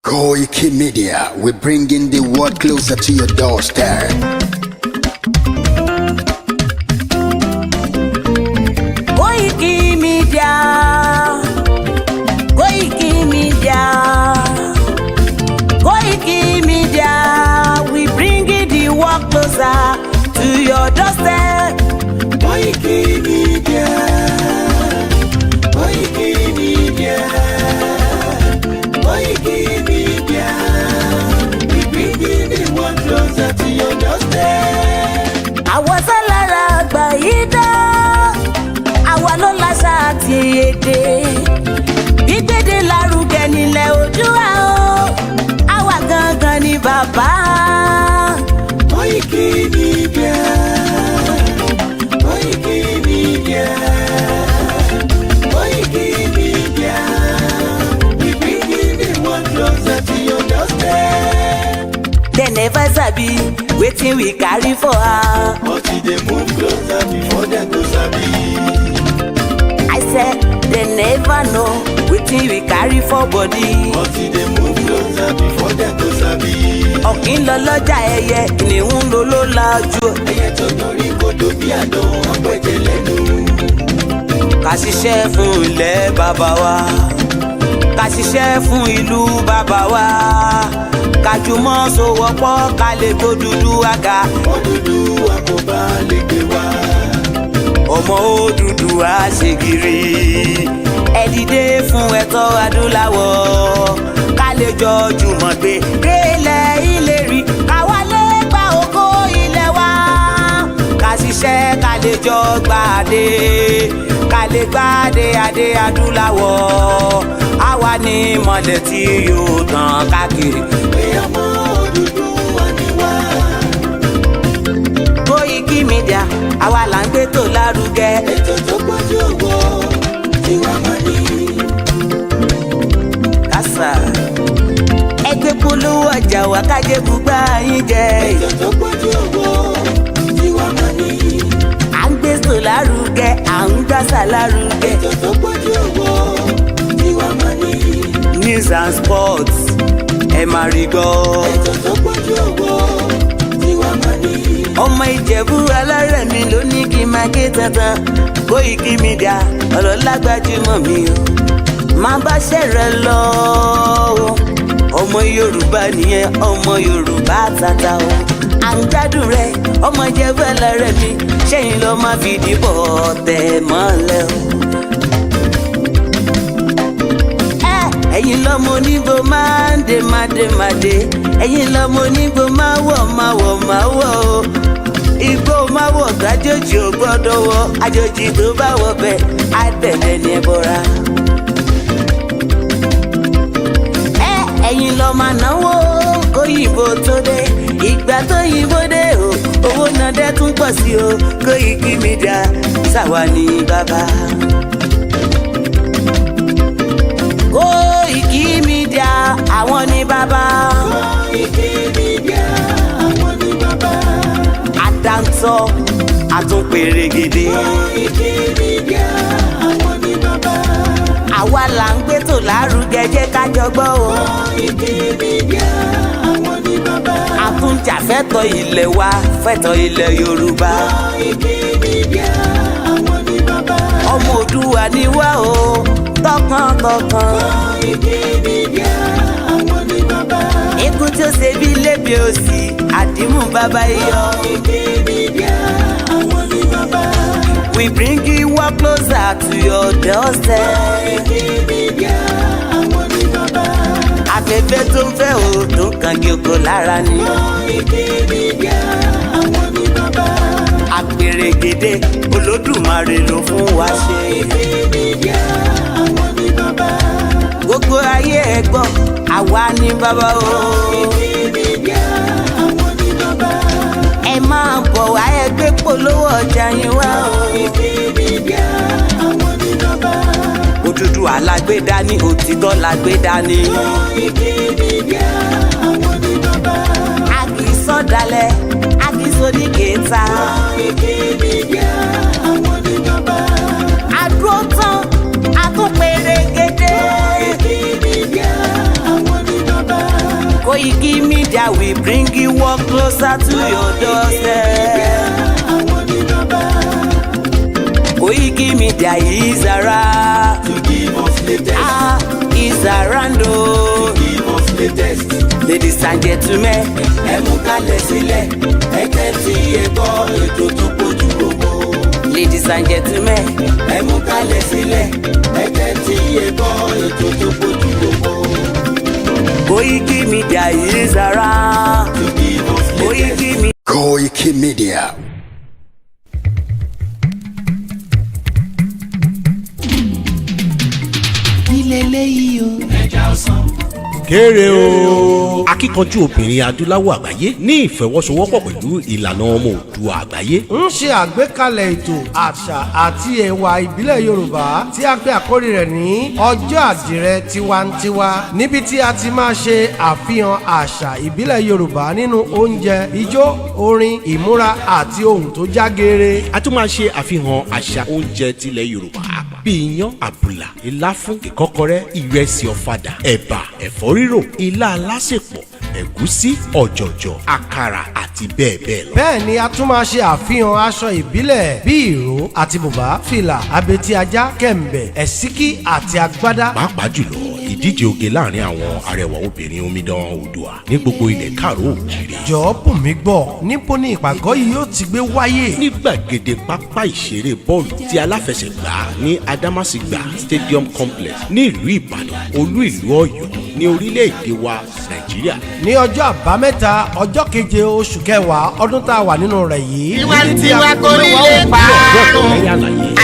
Koikimedia, we're bringing the world closer to your doorstep. Koikimedia, Koikimedia, Koikimedia, we bringing the world closer to your doorstep. Koikimedia, Koikimedia, Koikimedia, we bringing the world closer to your doorstep. Àwa sálára àgbà yìí dá, àwa ló láṣà àti èdè. Gbígbédè lárugẹ nílẹ̀ Oòduà o, àwa gangan ni bàbá. Koikimedia, Koikimedia, Koikimedia, we bringing the world closer to your doorstep. They never sabi wetin we carry for her. But they move closer before they go sabi. I said they never know wetin we carry for body. But they move closer before they go sabi. Ọ̀kín lọ lọ́jà ẹyẹ, kìnìún ló ló lajú. Ẹyẹ tó dorí kodò bí àdán, wọ́n pẹ̀jẹ̀ lẹ́nu. Ká ṣiṣẹ́ fún ilẹ̀ bàbá wa, ká ṣiṣẹ́ fún ìlú bàbá wa, ká jùmọ̀ sowọ́pọ̀ ká lè gbó Odùduwà. Odùduwà kò bá lè gbé wa. Ọmọ Odùduwà ṣe gírí, ẹ dìde fún ẹ̀tọ́ adúláwọ̀, ká lè jọ jùmọ̀ gbé délẹ̀ ìlérí, ká wálé gba ògo ilẹ̀ wa, ká ṣiṣẹ́ ká lè jọ gbàdé, ká lè gbàdé adé adúláwọ̀, àwa ni ìmọ̀lẹ̀ tí yóò tàn káàkiri. Pé ọmọ Odùduwà ni wá. Koikimedia, àwa là ń gbé tó lárugẹ. Ètò tó pọ̀jù owó tí wọ́n mọ̀ ní. Kásá ẹgbẹ́ polówó ọjà wá kájé bùgbà yín jẹ. Ètò tó pọ̀jù owó tí wọ́n mọ̀ ní. À ń gbé tó lárugẹ, à ń gbàsà lárugẹ. Ètò tó pọ̀jù owó tí wọ́n mọ̀ ní. News and sports ẹ máa rí gbọ́. Ètò tó pọ̀jù owó tí wọ́n mọ̀ ní. Ọmọ Ìjẹ̀bú alárẹ̀ mi ló ní kí n máa ké tantan. Koikimedia ọ̀rọ̀ lágbájúmọ̀ mi o, máa bá ṣẹ̀rẹ̀ lọ o. Ọmọ Yorùbá nìyẹn, ọmọ Yorùbá tata o. À ń gbádùn rẹ, ọmọ Ìjẹ̀bú alárẹ̀ mi, ṣẹ́yìn lọ máa fi dìbò tẹ̀ mọ́lẹ̀ o. Ẹ̀yin lọ́mọ onígbò máa ń dé mádémádé, ẹ̀yin lọ́mọ onígbò máa wọ̀ o. Igbó máa wọ̀ gájòjì ò gbọ́dọ̀ wọ̀, àjòjì tó bá wọ̀ bẹ́ẹ̀ á bẹ̀rẹ̀ ní ẹbọra. Ẹ̀yin lọ máa náwó kóyìnbó tó dé, ìgbà tó yìnbó dé o, owó náà dẹ́ tún pọ̀ sí o. Koikimedia ṣàwa ní bàbá. Koikimedia àwọn ní bàbá. Koikimedia àwọn ní bàbá. Àdáńtọ́ àtúnpèrègèdè. Koikimedia àwọn ní bàbá. Àwa là ń gbé tó lárugẹ, jẹ́ ká jọ gbọ́ o. Koikimedia àwọn ní bàbá. Àtúnjà fẹ́tọ̀ ilẹ̀ wa, fẹ́tọ̀ ilẹ̀ Yorùbá. Koikimedia àwọn ní bàbá. Ọmọ Oòduà ni wá o, tọkàntọkàn. Koikimedia àwọn ní bàbá. Ikú tí ó ṣe bí lébi òsì, àdìmú bàbá iyọ̀. Koikimedia àwọn ní bàbá. We bring you work closer to your doorstep. Koikimedia àwọn ní bàbá. Afẹ́fẹ́ tó ń fẹ́ o, tó ń kan kí oko lára ni. Koikimedia àwọn ní bàbá. Àpèrègèdè Olódùmarè ló fún wa ṣe. Koikimedia àwọn ní bàbá. Gbogbo ayé ẹ gbọ́, àwa ní bàbá o. Koikimedia àwọn ní bàbá. Ẹ máa bọ̀ wá, ẹ gbé polówó ọjà yín wá o. Koikimedia àwọn ní bàbá. Odùduwà la gbé dání, òtítọ́ la gbé dání. Koikimedia àwọn ní bàbá. A kì í sọ̀dálẹ̀, a kì í sóní kẹta. Koikimedia àwọn ní bàbá. A dúró tán, a tún pèrègèdè. Koikimedia àwọn ní bàbá. KOKIMEDIA, we bring you work closer to your doorstep. KOKIMEDIA is around To give us latest. Is around To give us latest. Ladies and gentlemen, Ẹ mú kalẹ̀ sílẹ̀, ẹ tẹ́tí ẹ gbọ́ ètò tó pójú owó. ladies and gentlemen, Ẹ mú kalẹ̀ sílẹ̀, ẹ tẹ́tí ẹ gbọ́ ètò tó pójú owó. KOKIMEDIA is around. To give us latest. KOKORO. Ilé eléyìí o. Ẹja ọsàn. kéré o. akíkanjú obìnrin adúláwọ̀ àgbáyé ní ìfẹ̀wọ́sowọ́pọ̀ pẹ̀lú ìlànà ọmọ Oòduà àgbáyé. ń ṣe àgbékalẹ̀ ètò àṣà àti ẹ̀wà ìbílẹ̀ Yorùbá tí a pè àkórí rẹ̀ ní ọjọ́ àdìrẹ tiwantiwa, níbi tí a ti máa ṣe àfihàn àṣà ìbílẹ̀ Yorùbá nínú oúnjẹ, ijó, orin, ìmúra àti ohun tó já geere. a tún máa ṣe àfihàn àṣà oúnjẹ tilẹ̀ Yorùbá bíi iyán, àbùlà, ìláfún, ìkọ́kọrẹ́, ìrẹsì ọ̀fadà, ẹ̀bà, ẹ̀fọ́ rírò, ilá alásèpọ̀, ẹ̀gúsí, ọ̀jọ̀jọ̀, àkàrà àti bẹ́ẹ̀ bẹ́ẹ̀ lọ. bẹ́ẹ̀ ni a tún máa ṣe àfihàn aṣọ ìbílẹ̀ bíi ìró àti bùbá, fìlà, abetí ajá, kẹ̀m̀bẹ̀, ẹ̀síkí àti agbádá. pàápàá jùlọ ìdíje oge láàrin àwọn arẹwà obìnrin omidan Oòduà ní gbogbo ilẹ̀ káàró òjìrè. jọ̀ọ́ bùn mí gbọ́, níbo ni ìpàgọ́ yìí yóò ti gbé wáyé? ní gbàgede pápá ìṣeré bọ́ọ̀lù tí aláfẹsẹ̀gbá ní Adamasingba Stadium Complex ní ìlú Ìbàdàn, olú ìlú Ọ̀yọ́ ní orílẹ̀-èdè wa Nàìjíríà. ní ọjọ́ àbámẹ́ta ọjọ́ keje oṣù kẹwàá ọdún tá a wà nínú rẹ̀ yìí. tiwantiwa kò ní lè parun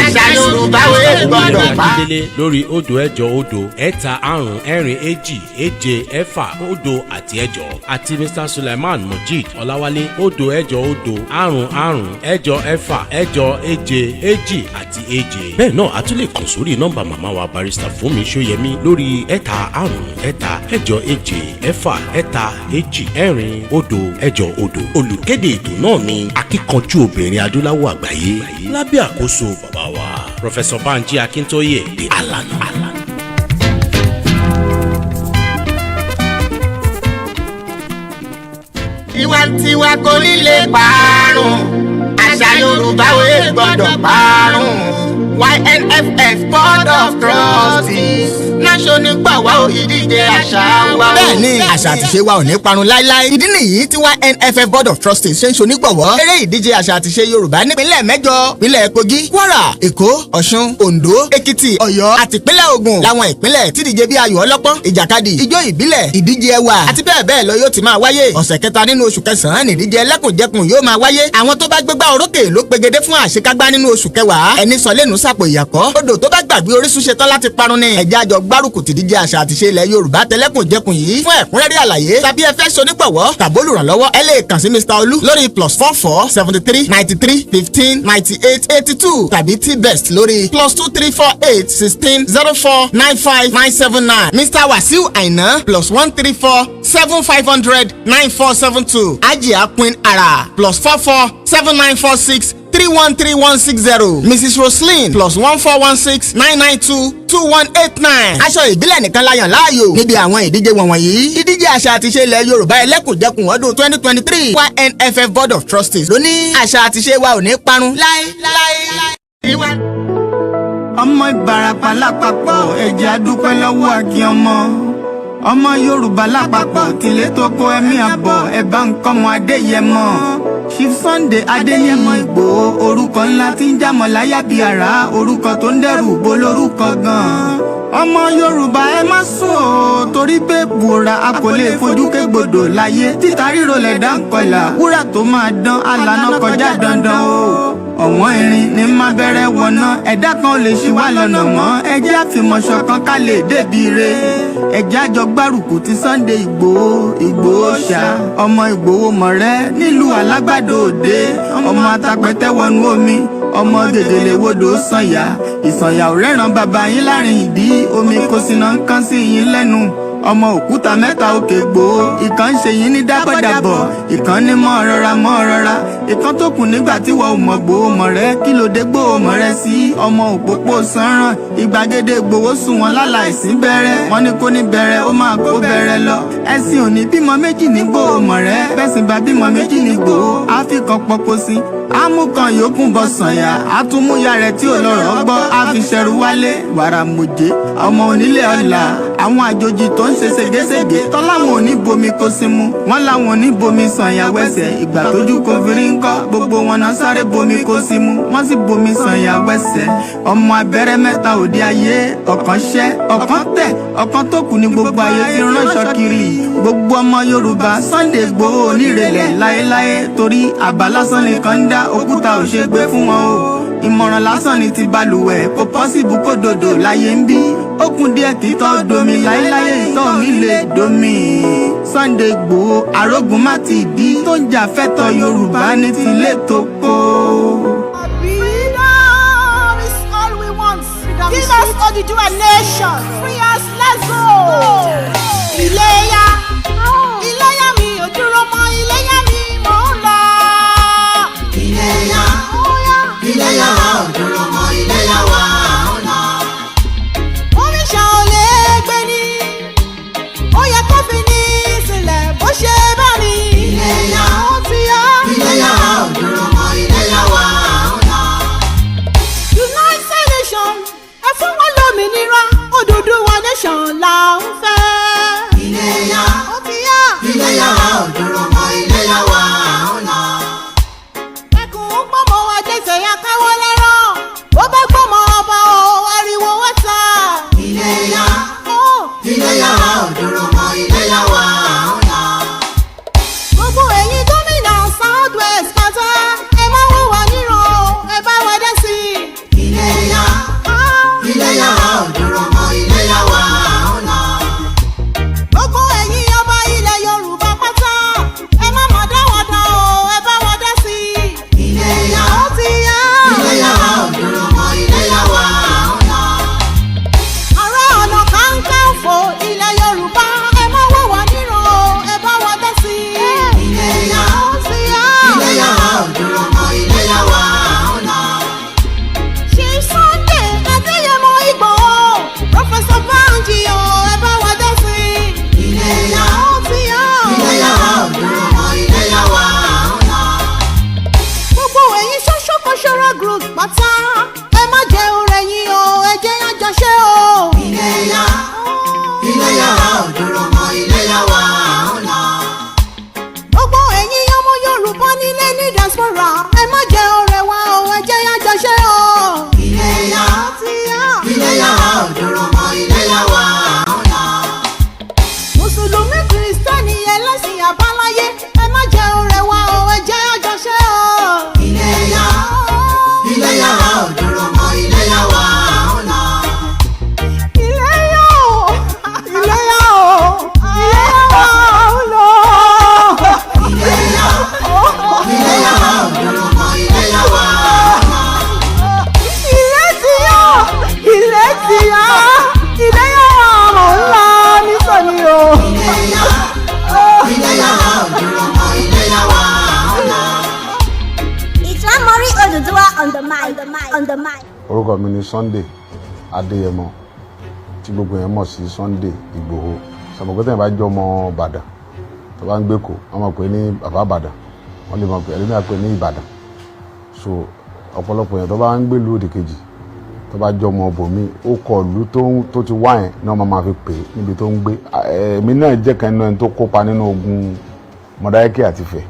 àṣà Yorùbá wo gbọ́dọ̀ pa. akíndélé lórí òdo ẹ̀jọ òdo ẹ̀ta àrún ẹ̀rin èjì èje ẹ̀fà òdo àti ẹ̀jọ àti Mr Suleiman Mojid Ọláwálé òdo ẹ̀jọ òdo àrún àrún ẹ̀jọ ẹ̀fà ẹ̀jọ èje èjì àti èje. bẹ́ẹ̀ náà a tún lè kàn sórí nọ́mbà màmá wa barista Fúnmi Ṣóyẹmí lórí ẹ̀ta àrún ẹ̀ta ẹ̀jọ èje ẹ̀fà ẹ̀ta èjì ẹ̀rin òdo ẹ̀jọ òdo. olùkéde ètò náà ni akíkanjú obìnrin adúláwọ̀ àgbáyé lábẹ́ àkóso bàbá wa Professor Banji Akintoye de Alana. tiwantiwa kò ní lè parun àṣà Yorùbá wo gbọ́dọ̀ parun. YNFF Board of Trustees national gbàwá ìdíje àṣà wa. bẹ́ẹ̀ni àṣà àtìṣe wa ò ní parun láíláí. ìdí nìyí tí YNFF Board of Trustees ṣe ń ṣonígbọ̀wọ́ eré ìdíje àṣà àtìṣe Yorùbá nípínlẹ̀ mẹ́jọ: ìpínlẹ̀ Kogi, Kwara, Èkó, Ọ̀ṣun, Oǹdó, Èkìtì, Ọ̀yọ́ àti ìpínlẹ̀ Ògùn. láwọn ìpínlẹ̀ tí ìdíje bíi ayò ọlọ́pọ́n, ìjàkadì, ijó ìbílẹ̀, ìdíje ẹwà àti bẹ́ẹ̀ bẹ́ẹ̀ lọ yóò ti máa wáyé. ọ̀sẹ̀ kẹta nínú oṣù kẹsàn-án ní ìdíje ẹlẹ́kùnjẹkùn yóò máa wáyé. àwọn tó bá gbégbá orókè ló pegedé fún àṣekágbá nínú oṣù kẹwàá. ẹni sọ lẹ́nu sàpò ìyàkọ́. odò tó bá gbàgbé orísun ṣetán láti parun ni. ẹ̀jẹ̀ àjọ gbárùkù tìdíje àṣà àtìṣe ilẹ̀ Yorùbá tẹlẹ́kùnjẹkùn yìí. fún ẹ̀kúnrẹ́rẹ́ àlàyé tàbí ẹ fẹ́ ṣonígbọ̀wọ́ tàbólùrànlọ́wọ́ ẹ lè kàn sí Mr Olú lórí +44 73 93 15 98 82 tàbí T-Best lórí +2348 16 04 95 979. Mr Wasiu Aina +134 7500 9472. Ajia Queen Ara +44 7946 313160. Mrs Roslyn +1416 992 2189. aṣọ ìbílẹ̀ nìkan la yàn láàyò níbi àwọn ìdíje wọ̀nyí. ìdíje àṣà àtiṣe ilẹ̀ Yorùbá ẹlẹ́kùnjẹkùn ọdún 2023 YNFF Board of Trustees ló ní àṣà àtiṣe wa ò ní parun láéláé. ọmọ Ìbàràpá lápapọ̀ ẹ̀jẹ̀ adúpẹ́ lọ́wọ́ àkí ọmọ Yorùbá lápapọ̀ tilẹ̀ tó kó ẹ̀mí àbọ̀ ẹ̀bá nǹkan mọ́ Adéyẹmọ. Chief Sunday Adéyẹmọ Ìgbòho orúkọ ńlá tí ń jámọ́ láyà bí ara, orúkọ tó ń dẹrù bo lórúkọ gan-an. ọmọ Yorùbá ẹ má sùn o torí pé bùrà a kò lè fojú kégbodò láyé. títa ríro lẹ̀dá ń kọlà wúrà tó máa dán alànà kọjá dandan o. ọ̀wọ́n irin ní má bẹ̀rẹ̀ wọ̀nà ẹ̀dá kan ò lè ṣì wá lọ́nà mọ́. ẹ jẹ́ àfìmọ̀ṣọ̀ kan ká lè débi re. ẹ jẹ́ àjọ gbárùkù ti Sunday Ìgbòho ṣá. ọmọ Ìgbòho mọ̀rẹ́ nílùú Alágbàdo Òde. ọmọ atapẹ̀tẹ̀ wọnú omi, ọmọ gèdèlè wodò sànyà. ìsànyà ò rẹ́ràn bàbá yín láàrin ìdí, omi kò sì náà ń kán sí yín lẹ́nu. ọmọ òkúta mẹ́ta òkè gbòó ìkan ṣe yín ní dábọ̀dàbọ̀ ìkan ní mọ́ rọra ìkan tó kù nígbà tí wọ́n ò mọ̀ gbòó mọ̀ rẹ́ kí ló dé gbòó mọ̀ rẹ́ sí ọmọ òpópó sanran ìgbàgede gbòó sùn wọn láláìsí bẹ̀rẹ̀ wọ́n ní kó ní bẹ̀rẹ̀ ó máa kó bẹ̀rẹ̀ lọ ẹ̀sìn òní bímọ méjì ní gbòó mọ̀ rẹ́ bẹ́sìn bá bímọ méjì ní gbòó àfikàn pọ̀pọ̀ sí amúkan yòókù bọ̀ sànyà àtúmúyà rẹ̀ tí ò lọ́rọ̀ gbọ́ àfiṣẹ́rù wálé wàrà mòjé ọmọ onílé ọ̀la àwọn àjòjì tó ń ṣe ségesège tọ́láwọn ò ní bomi kó sí mu wọ́n láwọn ò ní bomi sànyà wẹ́sẹ̀ ìgbà tójú kò fi rí ńkọ́ gbogbo wọn náà sáré bomi kó sí mu wọ́n sì bomi sànyà wẹ́sẹ̀ ọmọ abẹ́rẹ́ mẹ́ta òde ayé ọ̀kan ṣẹ́ ọ̀kan tẹ̀ ọ̀kan tó kù ní gbogbo ayé ti ránṣọ kiri gbogbo ọmọ Yorùbá Sunday Igboho onírèlẹ̀ láéláé torí àbá lásán nìkan ń dá òkúta ò ṣe gbé fún wọn o ìmọ̀ràn lásán ni ti balùwẹ̀ kò pọ́sibú kó dòdò láyé ń bí ó kún díẹ̀ títọ́ domi láéláyé ìtọ́ mi lè domi Sunday Igboho arógun má ti dí tó ń jà fẹ́tọ̀ Yorùbá ní tilé tó kó. Freedom is all we want. Give us Odùduwà nation. Free us, let's go. Iléyá mi ò dúró mọ́ Iléyá mi mò ń lọ. Iléyá wa ò dúró mọ́ Iléyá wa ò lọ. Oríṣà ò lè gbé ní, ó yẹ kó fi ní sílẹ̀ bó ṣe bá ní. Iléyá ó ti yá. Iléyá wa ò dúró mọ́ Iléyá wa ò lọ. United Nation ẹ fún wọn lómìnira Odùduwà nation là ń fẹ́. Iléyá ó ti yá. Iléyá wa ò dúró mọ́ Iléyá wa ò lọ. Ẹkùn gbọ́mọ wa jẹ́sẹ̀ ya káwọ́ lẹ́rọ̀, ó bá gbọ́mọ ọba o ariwo wọ́ta. Iléyá Iléyá wa ò dúró mọ́ Iléyá wa ò lọ. Gbogbo ẹ̀yin gómìnà South West pátá ẹ má hùwà níran o ẹ bá wa dá sí i. Iléyá Iléyá wa ò dúró mọ́ Iléyá wa ò lọ. Gbogbo ẹ̀yin ọba ilẹ̀ Yorùbá pátá ẹ má mà dá wa dán o ẹ bá wa dá sí i. Iléyá ó ti yá. Iléyá wa ò dúró mọ́ Iléyá wa ò lọ. Ààrẹ Ọ̀nà Kakanfò ilẹ̀ Yorùbá ẹ má hùwà níran o ẹ bá wa dá sí i. Iléyá ó ti yá. Iléyá wa ò dúró mọ́ Iléyá wa ò lọ. Chief Sunday Adéyẹmọ Ìgbòho Professor Banji o ẹ bá wa dá sí i. Iléyá ó ti yá. Iléyá wa ò dúró mọ́ Iléyá wa ò lọ. Gbogbo ẹ̀yin social cultural group pátá ẹ má jẹ́ ọ̀rẹ́ yín o ẹ jẹ́ àjọṣe o. Iléyá Iléyá wa ò dúró mọ́ Iléyá wa ò lọ. Gbogbo ẹ̀yin ọmọ Yorùbá nílé ní diaspora ẹ má jẹ́ ọ̀rẹ́ wa o ẹ jẹ́ àjọṣe o. Iléyá ó ti yá. Iléyá wa ò dúró mọ́ Iléyá wa ò lọ. Mùsùlùmí Kìrìsìtẹ́nì ẹlẹ́sìn àbáláyé ẹ má jẹ́ ọ̀rẹ́ wa o ẹ jẹ́ àjọṣe o. Iléyá Iléyá wa ò dúró mọ́ Iléyá wa ò lọ. Iléyá o Iléyá o Iléyá wa ò lọ. Iléyá Iléyá wa ò dúró mọ́ Iléyá wa ò lọ. Ilé ti yá Ilé ti yá Iléyá wa mò ń lọ nísọ̀ni o. Iléyá Iléyá wa ò dúró mọ́ Iléyá wa ò lọ. Ìtàmọ́rí Odùduwà on the mic. Orúkọ mi ni Sunday Adéyẹmọ tí gbogbo yẹn mọ̀ sí Sunday Igboho. Sàmọ̀kọ́tẹ̀ bá jọ ọmọ Ìbàdàn tó bá ń gbé kó wọ́n máa pè ní bàbá Ìbàdàn wọ́n lè máa pè ẹlẹ́mìí àpè ní Ìbàdàn. So ọ̀pọ̀lọpọ̀ yẹn tó bá ń gbé ìlú òdì kejì tó bá jọ ọmọ bòmí ó kọ ìlú tó ti wá yẹn náà máa fi pè é níbi tó ń gbé. Èmi náà jẹ́ kan nínú ẹni tó kópa nínú ogun Mọdákẹ́kẹ́ àti Ifẹ̀.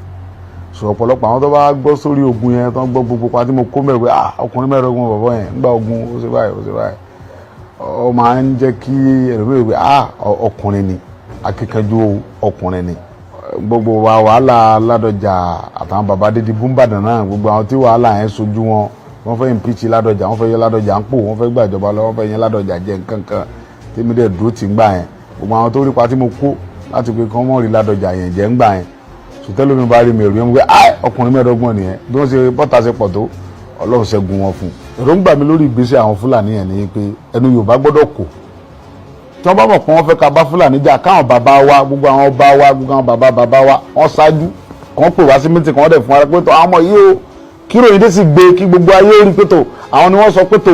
So ọ̀pọ̀lọpọ̀ àwọn tó bá gbọ́ sórí ogun yẹn tó ń gbọ́ gbogbo pa tí mo kó mẹ́rin pé ọkùnrin mẹ́rin ogun bọ̀bọ̀ yẹn nígbà ogun ó ṣe báyìí ó máa ń jẹ́ kí ẹlòmíràn pé ọkùnrin ni akíkanjú ọkùnrin ni. Gbogbo wa wàhálà Ládọjà àtàwọn bàbá dídí búmbàdàn náà gbogbo àwọn tí wàhálà yẹn sojú wọn wọ́n fẹ́ impeach Ládọjà wọ́n fẹ́ yẹ Ládọjà ń pò wọ́n fẹ́ gbàjọba lọ wọ́n fẹ́ yẹn Ládọjà jẹ nǹkankan tèmi dẹ̀ dúró tì ń gbà yẹn gbogbo àwọn tó rí pa tí mo kó láti pé kán mọ̀ rí Ládọjà yẹn jẹ́ ń gbà yẹn sùtẹ́lẹ̀ mi bá rí mi rí wọn pé ọkùnrin mẹ́ẹ̀ẹ́dọ́gbọ̀n nìyẹn bí wọ́n ṣe bọ́ta ṣe pọ̀ tó Ọlọ́run ṣẹ́gun wọn fún. Èròǹgbà mi lórí ìgbésẹ̀ àwọn Fúlàní yẹn ni pé ẹnu Yorùbá gbọ́dọ̀ kò tí wọ́n bá mọ̀ pé wọ́n fẹ́ ká bá Fúlàní jà káwọn bàbá wa gbogbo àwọn ọba wa gbogbo àwọn bàbá wa wọ́n ṣáájú kàn pè wá sí mítì kan wọ́n dẹ̀ fún wa pé tó àwọn ọmọ yìí o kí ròyìn dé sì gbé kí gbogbo ayé rí pé tó àwọn ni wọ́n sọ pé tó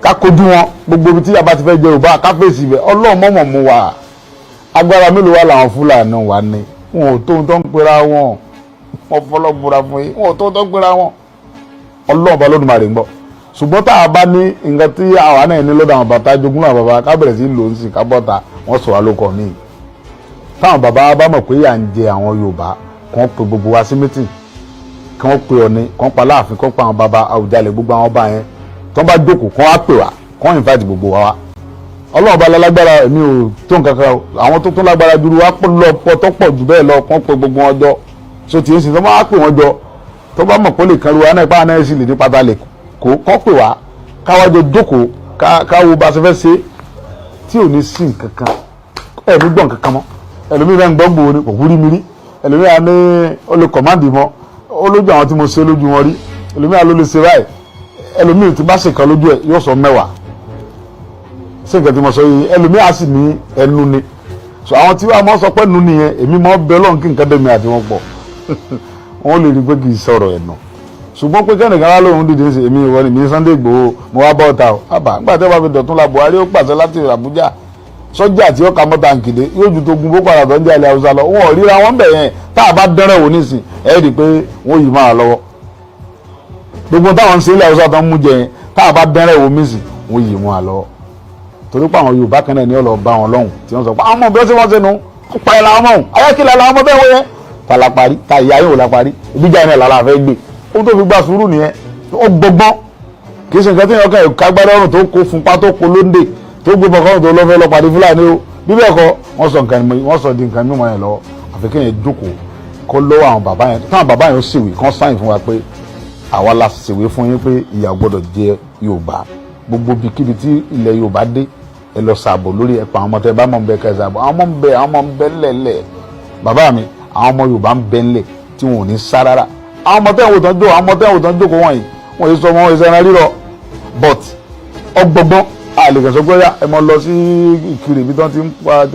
ká kojú wọn gbogbo ibi tí yàrá ti fẹ́ jẹ Yorùbá ká fèsì ibẹ̀ Ọlọ́run mọ̀mọ̀ mú wa agbára mélòó wà làwọn Fúlàní wa ní wọn ò tó ń tán pera wọn wọn fọlọ́ búra fún yín wọn ò tó ń tán pera wọn Ọlọ́run bá Olódùmarè ń gbọ́ ṣùgbọ́n tá a bá ní nǹkan tí àwa náà ní lọ́dọ̀ àwọn bàtà jogún náà bàbá ká bẹ̀rẹ̀ sí lò ń sìn ká bọ́ta wọ́n sọ wá ló kọ́ míì táwọn bàbá bá mọ̀ pé yà ń jẹ àwọn Yorùbá kàn pe gbogbo wa sí mítìn kàn pe Ọọ̀ni kàn pa Aláàfin kàn pa àwọn bàbá Àwùjalẹ̀ gbogbo àwọn ọba yẹn tó bá jókòó kàn wá pè wá kàn invite gbogbo wa wá Ọlọ́run bá lágbára èmi ò tó nǹkan kan àwọn tó tún lágbára jù wá lọ pọ̀ tó pọ̀ jù bẹ́ẹ̀ lọ kàn pe gbogbo wọn jọ so tí èsì tó bá wá pè wọn jọ tó bá mọ̀ pé lè kan ru wa náà ipá náà sì lè ní pátá lè kọ́ pè wá káwájọ jókòó káwo bá ṣe fẹ́ ṣe tí ò ní sí nǹkan kan ẹ̀mí gbọ́n kankan mọ́ ẹlòmíì náà ń gbọ́ gbòó ni kò wúrí mi rí ẹlòmíì á ní ó lè kọ̀máǹdì mọ́ ó lójú àwọn tí mo ṣe lójú wọn rí ẹlòmíì á ló lè ṣe báyìí ẹlòmíì tí bá ṣe kan lójú ẹ̀ yóò sọ 10 ṣé nǹkan tí mo sọ yìí ẹlòmíì á sì ní ẹnu ni so àwọn tí wàá mọ́ sọ pé nu nìyẹn èmi mọ́ bẹ́ẹ̀ lọ́n kí nǹkan dẹ̀mí àti wọn pọ̀ wọ́n lè rí pé kì í sọ̀rọ̀ ẹ̀nà ṣùgbọ́n pé kẹ́nìkan wá lóhun dìde ṣe èmi ìwọ ni mi Sunday Igboho mo wá bọ́ ọ̀tá o àbá nígbà tí wọ́n bá fi dọ̀tún la Buhari ó pàṣẹ láti Àbújá sọ́jà tí ó ka mọ́ta nkìdé yóò ju tó gun Boko Haram tó ń jẹ́ ilẹ̀ Haúsá lọ wọn ò ríra wọn bẹ̀ yẹn tá a bá dẹ́rẹ̀ wò nísìn ẹ̀ rí i pé wọ́n yìí máa lọ́wọ́ gbogbo táwọn ń ṣe ilẹ̀ Haúsá tó ń mú jẹ yẹn tá a bá dẹ́rẹ̀ wò nísìn wọ́n yìí máa lọ́wọ́ torí pé àwọn Yorùbá kan náà ni ó lọ bá wọn lọ́hùn tí wọ́n sọ pé àwọn ọmọ bí wọ́n ṣe wọ́n ṣe nu pa ẹ̀ làwọn ọmọ ayákìlá làwọn ọmọ bẹ́ẹ̀ wọ́n yẹn ta la parí ta ìyá yóò la parí ìbíjà yẹn làlá fẹ́ gbé ó tó fi gbà sùúrù nìyẹn ó gbọgbọ́n kì í ṣe nǹkan tí yẹn kàn kágbára ọrùn tó kó funpa tó kó lóńdè tó gbé bọ̀kọ́rùn tó lọ́fẹ́ lọ pàdé Fúlàní o bí bẹ́ẹ̀ kọ́ wọ́n sọ di nǹkan mímọ́ yẹn lọ àfi kéèyàn jókòó kó lọ́wọ́ àwọn bàbá yẹn táwọn bàbá yẹn ó ṣèwé kán sáyìn fún wa pé àwa la ṣèwé fún yín pé ìyà gbọ́dọ̀ jẹ Yorùbá gbogbo bíkíbi tí ilẹ̀ Yorùbá dé ẹ lọ ṣàbò lórí ẹ̀pà àwọn ọmọ tẹ bá mọ̀ ń bẹ kẹ́ ṣàbò àwọn ọmọ ń bẹ ńlẹ̀ bàbá mi àwọn ọmọ Yorùbá ń bẹ ńlẹ̀ tí wọn ò ní sá rárá àwọn ọmọ tẹ́wọ̀n òtán jókòó àwọn ọmọ tẹ́wọ̀n òtán jókòó wọ̀nyí wọ́n yìí sọ wọn ẹsẹ̀ ẹran rírọ̀ but ọgbọgbọ́n àlèkè pé ẹ mọ lọ sí Ìkirè bí tí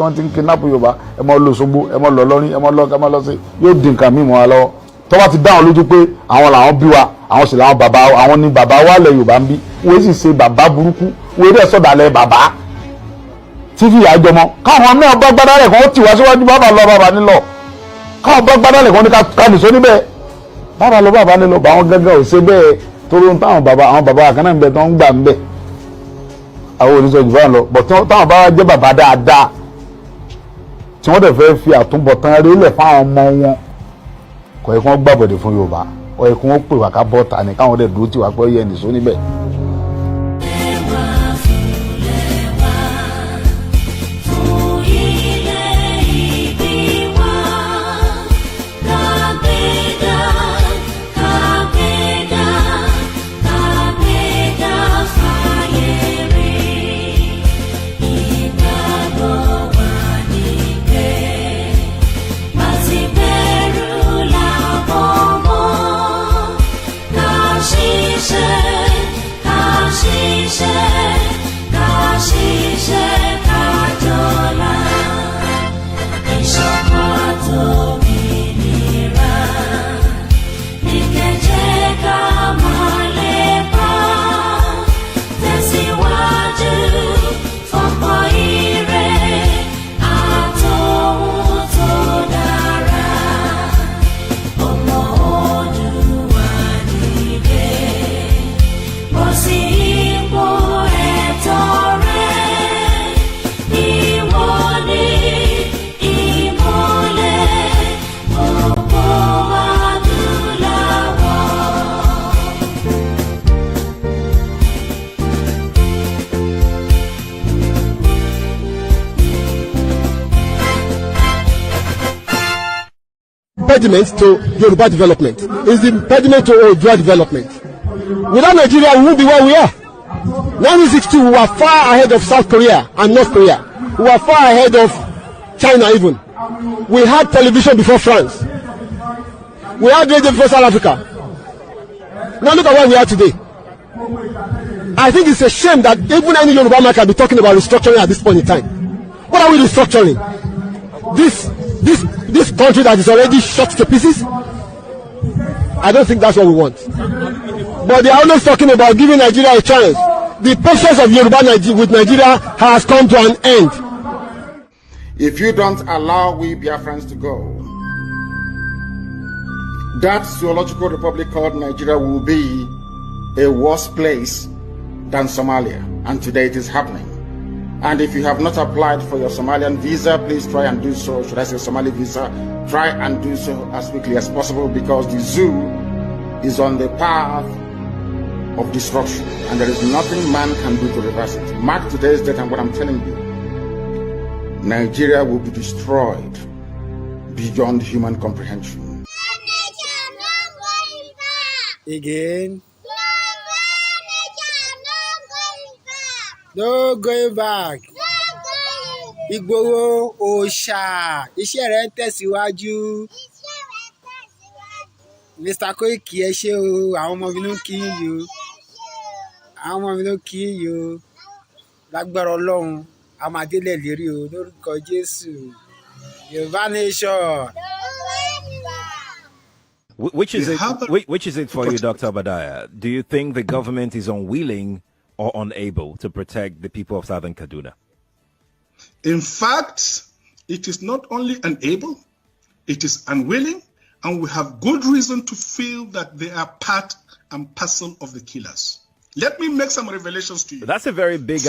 wọ́n ti ń kidnap Yorùbá ẹ mọ lọ Òṣogbo ẹ mọ lọ lọ́rin ẹ mọ lọ sí yóò di nǹkan mímọ́ wa lọ́wọ́ tó bá ti dá àwọn lójú pé àwọn làwọn bí wa àwọn sì làwọn bàbá àwọn ni bàbá wa lẹ̀ Yorùbá ń bí wọ́n sì ṣe bàbá burúkú wọ́n dẹ̀ sọ̀dàlẹ̀ bàbá tí fìyà jọmọ káwọn náà bá gbádá rẹ̀ kàn ó tì wá síwájú bàbá lọ bàbá nílọ káwọn bá gbádá rẹ̀ kàn ó ní ká nìṣó níbẹ̀ bàbá lọ bàbá nílọ bá wọn gángan ò ṣe bẹ́ẹ̀ torí ohun táwọn bàbá àkànnà ń bẹ tó ń gbà ń bẹ àwọn oníṣẹ́ jù báyìí lọ bọ̀ táwọn bá jẹ́ bàbá dáadáa tí wọ́n dẹ̀ fẹ́ fi àtúbọ̀tán rélẹ̀ fáwọn ọmọ wọn kò yẹ kí wọ́n gbàbọ̀dẹ̀ fún Yorùbá kò yẹ kí wọ́n pè wá ká bọ́ ta ni káwọn dẹ̀ dúró tì wá pé ó yẹ nìṣó níbẹ̀. Impediment to Yoruba development. Is the impediment to Oodua development. Without Nigeria, we won't be where we are. 1962, we were far ahead of South Korea and North Korea. We were far ahead of China even. We had television before France. We had radio before South Africa. Now look at where we are today. I think it's a shame that even any Yoruba man can be talking about restructuring at this point in time. What are we restructuring? This country that is already shot to pieces? I don't think that's what we want. But they are always talking about giving Nigeria a chance. The patience of Yoruba with Nigeria has come to an end. If you don't allow we Biafrans to go, that zoological republic called Nigeria will be a worse place than Somalia. And today it is happening. And if you have not applied for your Somalian visa, please try and do so. Should I say Somali visa? Try and do so as quickly as possible, because the zoo is on the path of destruction, and there is nothing man can do to reverse it. Mark today's date and what I'm telling you. Nigeria will be destroyed beyond human comprehension. Again. No going back. Ìgbòho òòṣà, iṣẹ́ rẹ̀ ń tẹ̀síwájú. Mr. Koiki ẹ ṣé o, àwọn ọmọ mi ló ń kí yín o. Àwọn ọmọ mi ló ń kí yín o. Lágbára Ọlọ́run, a máa délẹ̀ lérí o lórúkọ Jésù. Yorùbá nation. Which is it for you, Dr. Obadiah? Do you think the government is unwilling or unable to protect the people of Southern Kaduna? In fact, it is not only unable, it is unwilling, and we have good reason to feel that they are part and parcel of the killers. Let me make some revelations to you. That's a very big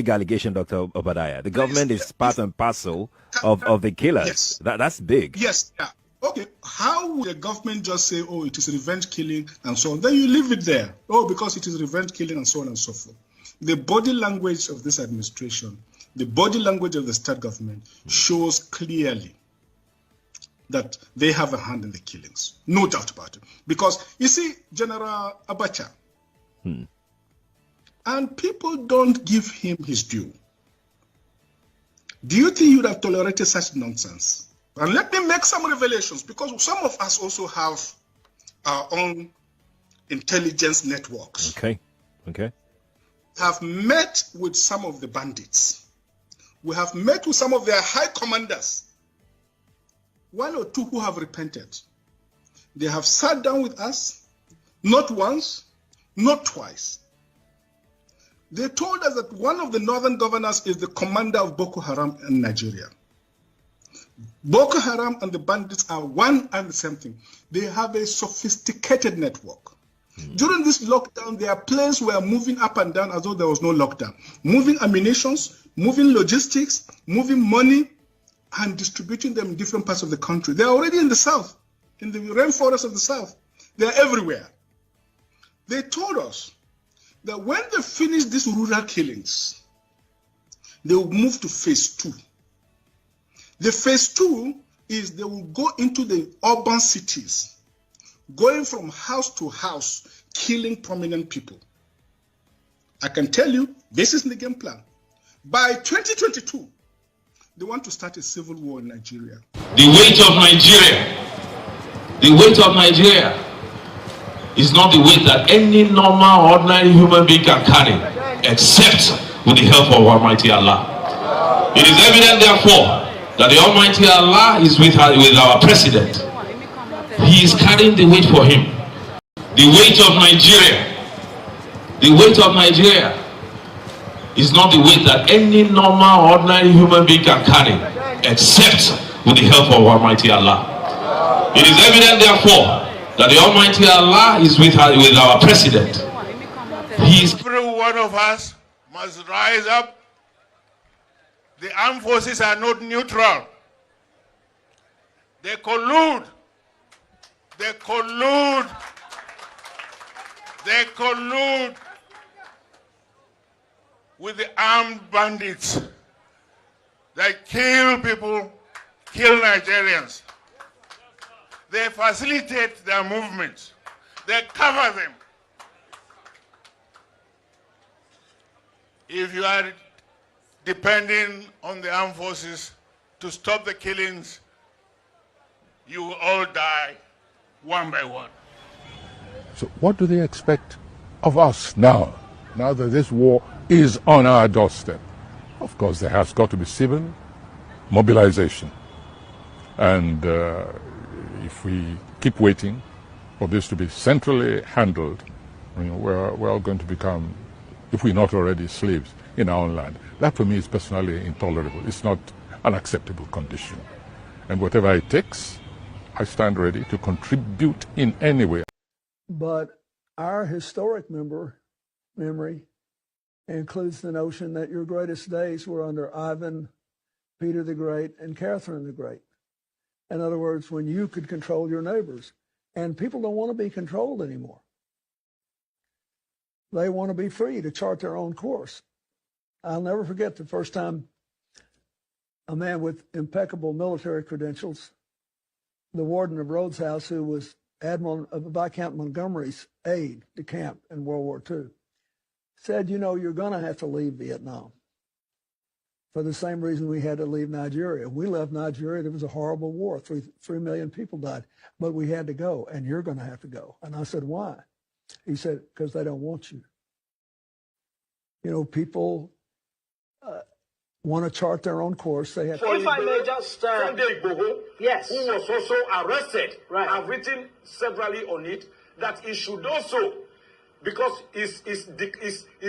allegation, Dr. Obadiah. The government is part and parcel of the killers. Yes. That's big. Yes. Yeah. Okay. How would the government just say, oh, it is revenge killing and so on? Then you leave it there. Oh, because it is revenge killing and so on and so forth. The body language of this administration, the body language of the state government shows clearly that they have a hand in the killings. No doubt about it. Because, you see, General Abacha, and people don't give him his due. Do you think you would have tolerated such nonsense? And let me make some revelations, because some of us also have our own intelligence networks. Okay. Have met with some of the bandits. We have met with some of their high commanders. One or two who have repented. They have sat down with us, not once, not twice. They told us that one of the northern governors is the commander of Boko Haram in Nigeria. Boko Haram and the bandits are one and the same thing. They have a sophisticated network. During this lockdown, their planes were moving up and down as though there was no lockdown. Moving ammunitions, moving logistics, moving money, and distributing them in different parts of the country. They are already in the south, in the rainforest of the south. They are everywhere. They told us that when they finish these rural killings, they will move to phase 2. The phase 2 is they will go into the urban cities, going from house to house, killing prominent people. I can tell you, this is the game plan. By 2022, they want to start a civil war in Nigeria. The weight of Nigeria is not the weight that any normal, ordinary human being can carry, except with the help of Almighty Allah. It is evident, therefore, that the Almighty Allah is with our president. He is carrying the weight for him. The weight of Nigeria is not the weight that any normal, ordinary human being can carry, except with the help of Almighty Allah. It is evident, therefore, that the Almighty Allah is with our president. Every one of us must rise up. The armed forces are not neutral. They collude. With the armed bandits that kill people, kill Nigerians. They facilitate their movements. They cover them. If you are depending on the armed forces to stop the killings, you will all die one by one. So what do they expect of us now that this war is on our doorstep? Of course, there has got to be civil mobilization. And if we keep waiting for this to be centrally handled, we're all going to become, if we're not already, slaves in our own land. That for me is personally intolerable. It's not an acceptable condition. And whatever it takes, I stand ready to contribute in any way. But our historic memory includes the notion that your greatest days were under Ivan, Peter the Great, and Catherine the Great. In other words, when you could control your neighbors. And people don't want to be controlled anymore. They want to be free to chart their own course. I'll never forget the first time a man with impeccable military credentials, the warden of Rhodes House, who was Admiral of Viscount Montgomery's aide de camp in World War II, said, you know, you're going to have to leave Vietnam. For the same reason we had to leave Nigeria. We left Nigeria, there was a horrible war, 3 million people died, but we had to go, and you're going to have to go. And I said, why? He said, because they don't want you. You know, people want to chart their own course. They have. If I may just... Sunday IGBOHO, yes, who was also arrested, right. I've written severally on it, that he should also, because his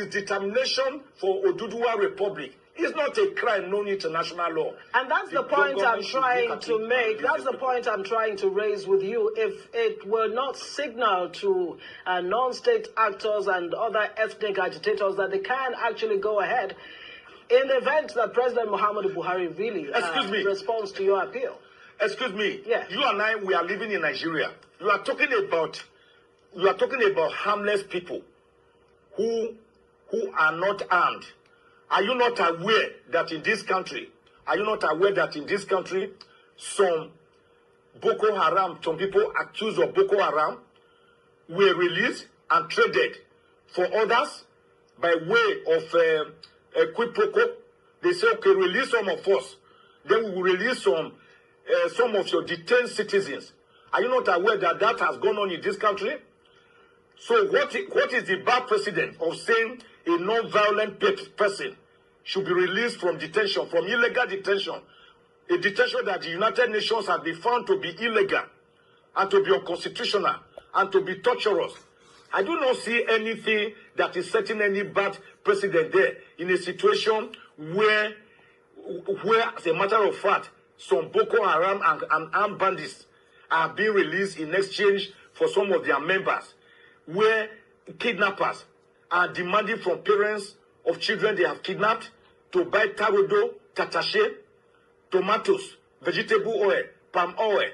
determination for Oduduwa Republic is not a crime known international law. And that's the point I'm trying to make. That's the point I'm trying to raise with you. If it were not signaled to non-state actors and other ethnic agitators that they can actually go ahead, in the event that President Muhammadu Buhari really responds to your appeal. Excuse me. Yeah. You and I, we are living in Nigeria. You are talking about harmless people who are not armed. Are you not aware that in this country, some Boko Haram, some people accused of Boko Haram were released and traded for others by way of a quid pro quo? They say, okay, release some of us, then we will release some of your detained citizens. Are you not aware that that has gone on in this country? So what is the bad precedent of saying a non-violent person should be released from detention, from illegal detention, a detention that the United Nations has been found to be illegal and to be unconstitutional and to be torturous? I do not see anything that is setting any bad precedent there in a situation where, as a matter of fact, some Boko Haram and armed bandits are being released in exchange for some of their members, where kidnappers are demanding from parents of children they have kidnapped to buy tarodo, tatache, tomatoes, vegetable oil, palm oil,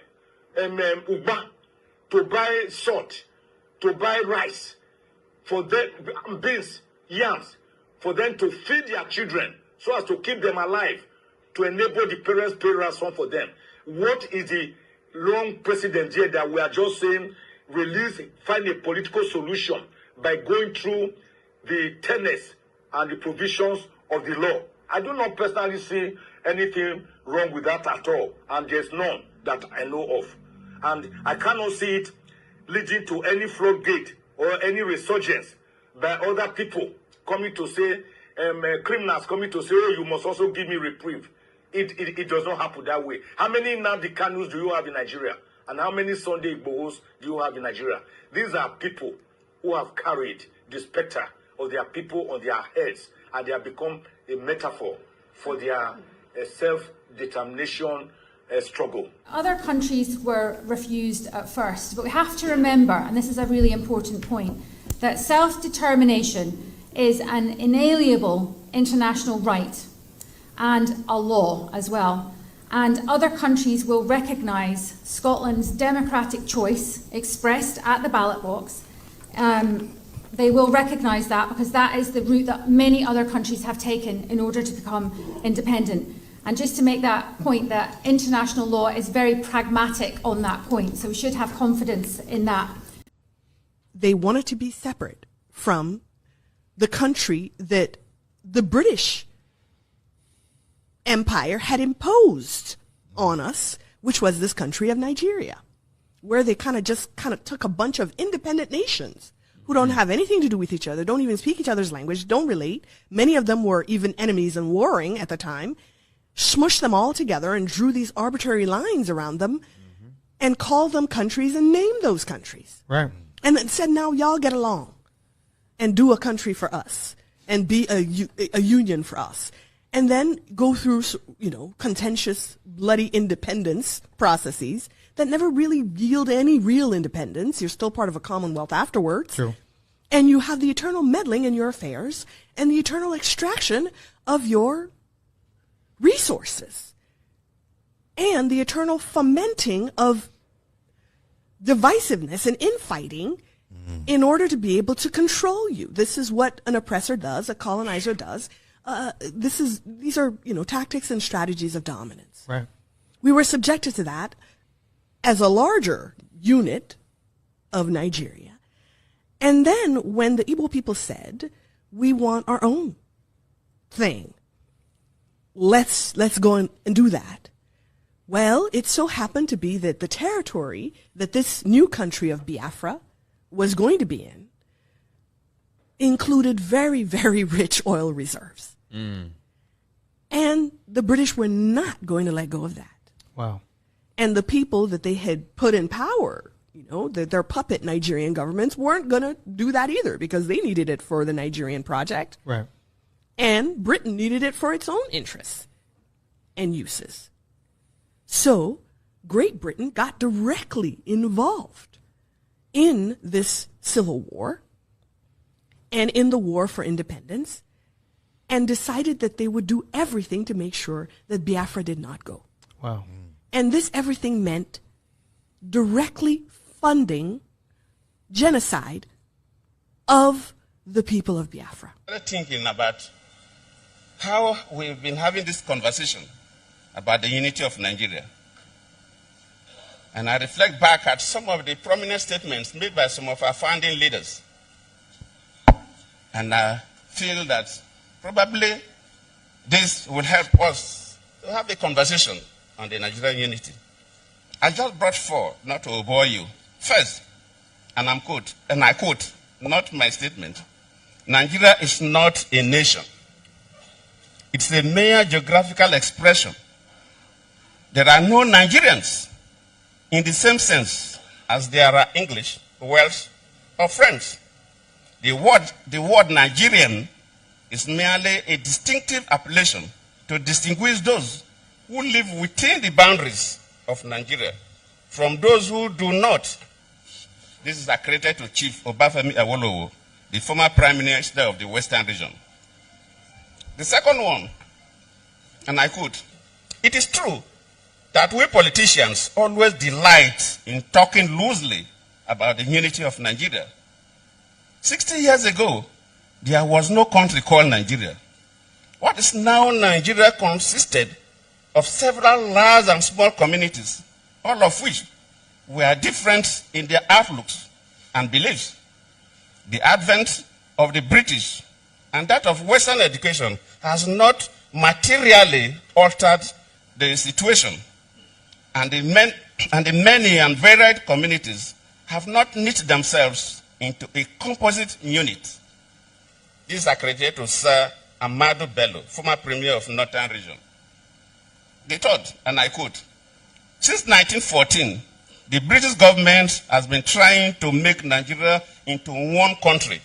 uba, to buy salt, to buy rice, for them, beans, yams, for them to feed their children so as to keep them alive, to enable the parents pay ransom for them. What is the long precedent here that we are just saying, find a political solution by going through the tenets and the provisions of the law? I do not personally see anything wrong with that at all, and there's none that I know of. And I cannot see it leading to any floodgate or any resurgence by other people coming to say, criminals coming to say, oh, you must also give me reprieve. It does not happen that way. How many Nnamdi Kanus do you have in Nigeria? And how many Sunday IGBOHOs do you have in Nigeria? These are people who have carried the specter of their people on their heads, and they have become a metaphor for their self-determination struggle. Other countries were refused at first, but we have to remember, and this is a really important point, that self-determination is an inalienable international right and a law as well. And other countries will recognise Scotland's democratic choice expressed at the ballot box. They will recognise that because that is the route that many other countries have taken in order to become independent. And just to make that point, that international law is very pragmatic on that point, so we should have confidence in that. They wanted to be separate from the country that the British Empire had imposed on us, which was this country of Nigeria, where they kind of took a bunch of independent nations, who don't have anything to do with each other, don't even speak each other's language, don't relate. Many of them were even enemies and warring at the time. Smushed them all together and drew these arbitrary lines around them and called them countries and named those countries. Right. And then said, now y'all get along and do a country for us and be a union for us. And then go through, contentious, bloody independence processes that never really yield any real independence. You're still part of a commonwealth afterwards. True. And you have the eternal meddling in your affairs and the eternal extraction of your resources and the eternal fomenting of divisiveness and infighting in order to be able to control you. This is what an oppressor does, a colonizer does. These are tactics and strategies of dominance. Right. We were subjected to that as a larger unit of Nigeria. And then when the Igbo people said, we want our own thing, let's go and do that. Well, it so happened to be that the territory that this new country of Biafra was going to be in included very, very rich oil reserves. And the British were not going to let go of that. Wow. And the people that they had put in power, their puppet Nigerian governments weren't going to do that either because they needed it for the Nigerian project. Right. And Britain needed it for its own interests and uses. So Great Britain got directly involved in this civil war and in the war for independence and decided that they would do everything to make sure that Biafra did not go. Wow. And this everything meant directly funding genocide of the people of Biafra. Thinking about how we've been having this conversation about the unity of Nigeria. And I reflect back at some of the prominent statements made by some of our founding leaders. And I feel that probably this will help us to have a conversation on the Nigerian unity. I just brought four, not to bore you. First, and I quote, not my statement, Nigeria is not a nation. It's a mere geographical expression. There are no Nigerians in the same sense as there are English, Welsh, or French. The word Nigerian is merely a distinctive appellation to distinguish those who live within the boundaries of Nigeria from those who do not. This is accredited to Chief Obafemi Awolowo, the former Prime Minister of the Western region. The second one, and I quote, it is true that we politicians always delight in talking loosely about the unity of Nigeria. 60 years ago, there was no country called Nigeria. What is now Nigeria consisted of several large and small communities, all of which were different in their outlooks and beliefs. The advent of the British and that of Western education has not materially altered the situation, and the many and varied communities have not knit themselves into a composite unit. This is accredited to Sir Amadu Bello, former Premier of Northern Region. The third, and I quote, since 1914, the British government has been trying to make Nigeria into one country.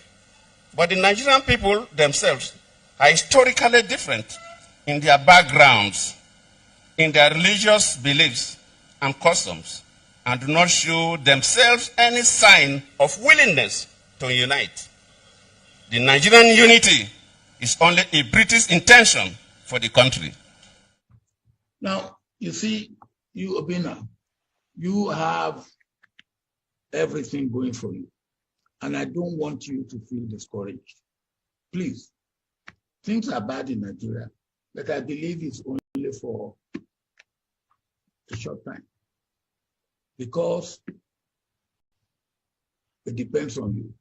But the Nigerian people themselves are historically different in their backgrounds, in their religious beliefs and customs, and do not show themselves any sign of willingness to unite. The Nigerian unity is only a British intention for the country. Now, you see, you, Obina, you have everything going for you. And I don't want you to feel discouraged. Please, things are bad in Nigeria, but I believe it's only for a short time. Because it depends on you.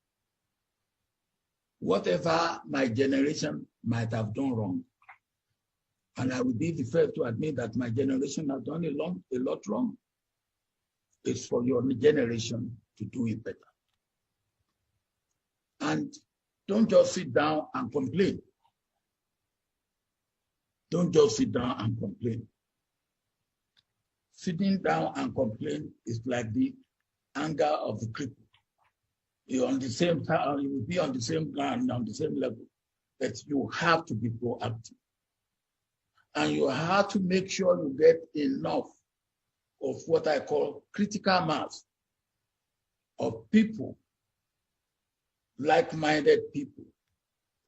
Whatever my generation might have done wrong, and I would be the first to admit that my generation has done a lot wrong, it's for your generation to do it better. And don't just sit down and complain. Don't just sit down and complain. Sitting down and complain is like the anger of the cripple. You're on the same time, you will be on the same ground, on the same level, but you have to be proactive. And you have to make sure you get enough of what I call critical mass of people, like-minded people,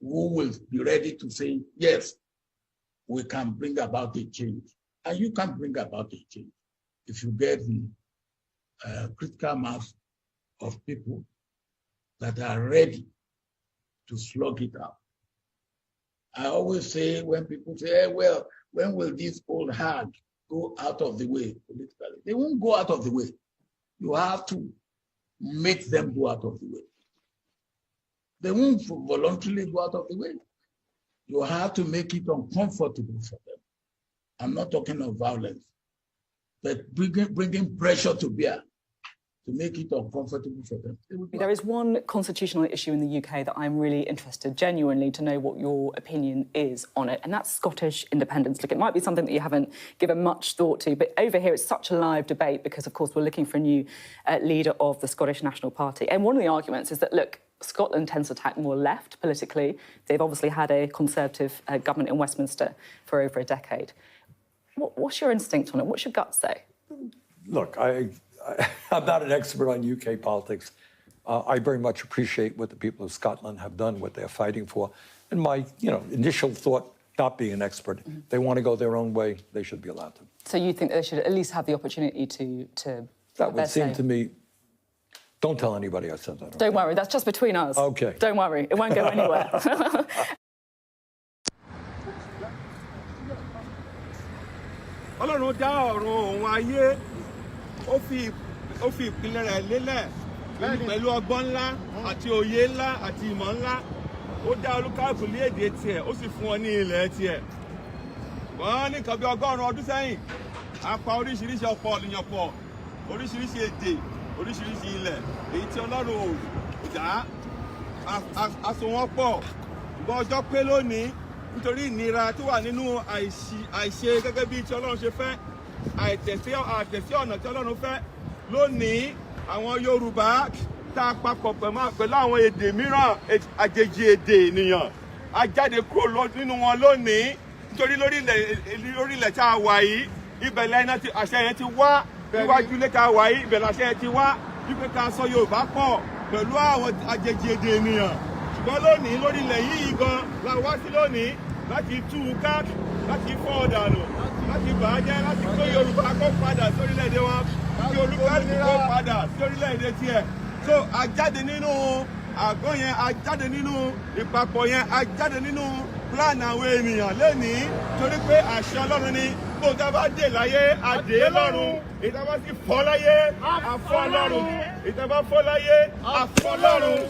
who will be ready to say, yes, we can bring about a change. And you can bring about a change if you get the critical mass of people that are ready to slug it out. I always say, when people say, hey, well, when will this old hag go out of the way politically? They won't go out of the way. You have to make them go out of the way. They won't voluntarily go out of the way. You have to make it uncomfortable for them. I'm not talking of violence, but bringing pressure to bear to make it uncomfortable for them. There is one constitutional issue in the UK that I'm really interested genuinely to know what your opinion is on it, and that's Scottish independence. Look, it might be something that you haven't given much thought to, but over here it's such a live debate because, of course, we're looking for a new leader of the Scottish National Party. And one of the arguments is that, look, Scotland tends to attack more left politically. They've obviously had a Conservative government in Westminster for over a decade. What's your instinct on it? What's your gut say? Look, I'm not an expert on UK politics. I very much appreciate what the people of Scotland have done, what they're fighting for. And my, initial thought, not being an expert, they want to go their own way, they should be allowed to. So you think they should at least have the opportunity to that would seem to me. Don't tell anybody I said that. Don't worry, that's just between us. Okay. Don't worry, it won't go anywhere. Ọlọ́run dá ọ̀run òun ayé, ó fi ìpìlẹ̀ rẹ̀ lélẹ̀ pẹ̀lú ọgbọ́n ńlá àti òye ńlá àti ìmọ̀ ńlá. Ó dá olúkálùkù ní èdè tiẹ̀, ó sì fún wọn ní ilẹ̀ tiẹ̀. Wọ́n ní nǹkan bí 100 ọdún sẹ́yìn, a pa oríṣiríṣi ọ̀pọ̀ ènìyàn pọ̀, oríṣiríṣi èdè, oríṣiríṣi ilẹ̀, èyí tí Ọlọ́run ò dá, a so wọ́n pọ̀. Ṣùgbọ́n ọjọ́ pé lónìí, nítorí ìnira tó wà nínú àìṣe gẹ́gẹ́ bí tí Ọlọ́run ṣe fẹ́, àìtẹ̀sí ọ̀nà tí Ọlọ́run fẹ́. Lónìí, àwọn Yorùbá tá a papọ̀ pẹ̀lú àwọn èdè mìíràn, àjèjì èdè ènìyàn, a jáde kúrò nínú wọn lónìí, nítorí lórí ilẹ̀ tá a wà yìí, ibẹ̀ lẹ́yìn àṣẹ yẹn ti wá, níwájú ilé tá a wà yìí, ibẹ̀ làṣẹ yẹn ti wá, wípé ká sọ Yorùbá pọ̀ pẹ̀lú àwọn àjèjì èdè ènìyàn. Ṣùgbọ́n lónìí lórí ilẹ̀ yìí gan la wá sí lónìí láti tú u ká, láti fọ́ ọ̀dànù, láti bàájẹ́, láti kó Yorùbá kó padà sórílẹ̀-èdè wọn, kí olúkálùkù kó padà sórílẹ̀-èdè tiẹ̀. So a jáde nínú àgọ́ yẹn, a jáde nínú ìpapọ̀ yẹn, a jáde nínú plan àwọn ènìyàn lénìí, torí pé àṣẹ Ọlọ́run ni bó tá bá dé láyé, a dé lọ́run, ìta bá sì fọ́ láyé, a fọ́ lọ́run, ìta bá fọ́ láyé, a fọ́ lọ́run,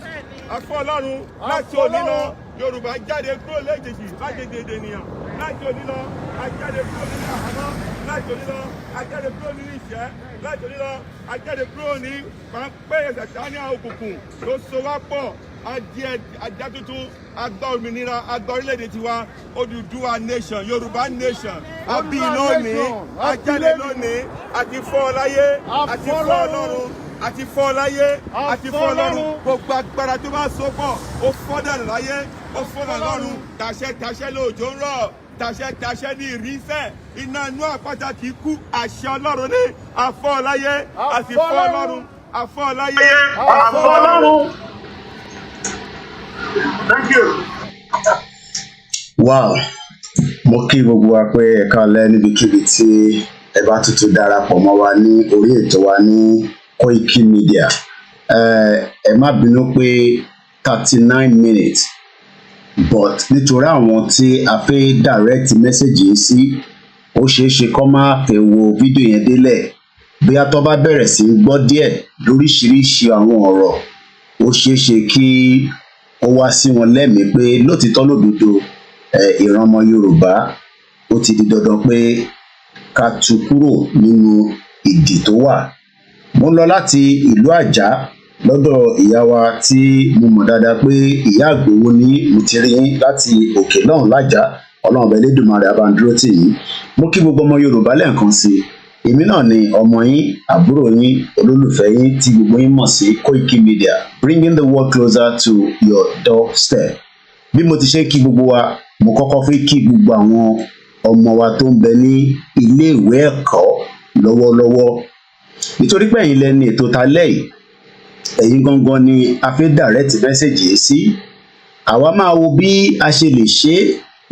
a fọ́ lọ́run. Láti òní lọ, Yorùbá jáde kúrò léjèjì lájèjì èdè ènìyàn. Láti òní lọ, a jáde kúrò nínú àhámọ́. Láti òní lọ, a jáde kúrò nínú ìṣẹ́. Láti òní lọ, a jáde kúrò ní pàǹpẹ́ Sátánì òkùnkùn tó so wá pọ̀. Ajá tuntun, agbá òmìnira, agbá orílẹ̀-èdè tiwa, Odùduwà nation, Yorùbá nation. A bí lónìí, a jáde lónìí, àti fọ́ láyé, àti fọ́ lọ́run, àti fọ́ láyé, àti fọ́ lọ́run. Gbogbo agbára tó bá so pọ̀, ó fọ́ dànù láyé, ó fọ́ dànù lọ́run. Tàṣẹ lóòjò ń rọ̀, tàṣẹ ní ìrísẹ́, iná inú àpáta kì í kú, àṣẹ Ọlọ́run ní àfọ́ láyé, àti fọ́ lọ́run, àfọ́ láyé, àfọ́ lọ́run. Thank you. Wow. Mo kí gbogbo wa pé ẹ káalẹ́ níbikíbi tí ẹ bá tuntun darapọ̀ mọ́ wa ní orí ètò wa ní KOKIMEDIA. Ẹ má bínú pé 39 minutes, but nítorí àwọn tí a fẹ́ direct message yìí sí, ó ṣeé ṣe kó má fẹ́ wo fídíò yẹn délẹ̀. Bí a tó bá bẹ̀rẹ̀ sí í gbọ́ díẹ̀ lóríṣiríṣi àwọn ọ̀rọ̀, ó ṣeé ṣe kí ó wá sí wọn lẹ́mìí pé lótìtọ́ lódodo ìran ọmọ Yorùbá ó ti di dandan pé ká tú kúrò nínú ìdè tó wà. Mo lọ láti ìlú Àjà lọ́dọ̀ ìyá wa tí mo mọ̀ dáadáa pé ìyá Ìgbòho ní mo ti rí yín láti òkè lọ́hùn lájà ọlọ́run ọba Elédùmarè á bá ń dúró tì yín. Mo kí gbogbo ọmọ Yorùbá lẹ́ẹ̀kan sí i. Èmi náà ni ọmọ yín, àbúrò yín, olólùfẹ́ yín tí gbogbo yín mọ̀ sí KOIKIMEDIA, bringing the world closer to your doorstep. Bí mo ti ṣe kí gbogbo wa, mo kọ́kọ́ fẹ́ kí gbogbo àwọn ọmọ wa tó ń bẹ ní ilé ìwé ẹ̀kọ́ lọ́wọ́lọ́wọ́. Nítorí pé ẹ̀yin lẹ́ni ètò talẹ́ yìí, ẹ̀yin gangan ni a fẹ́ direct message yìí sí. Àwa máa wo bí a ṣe lè ṣe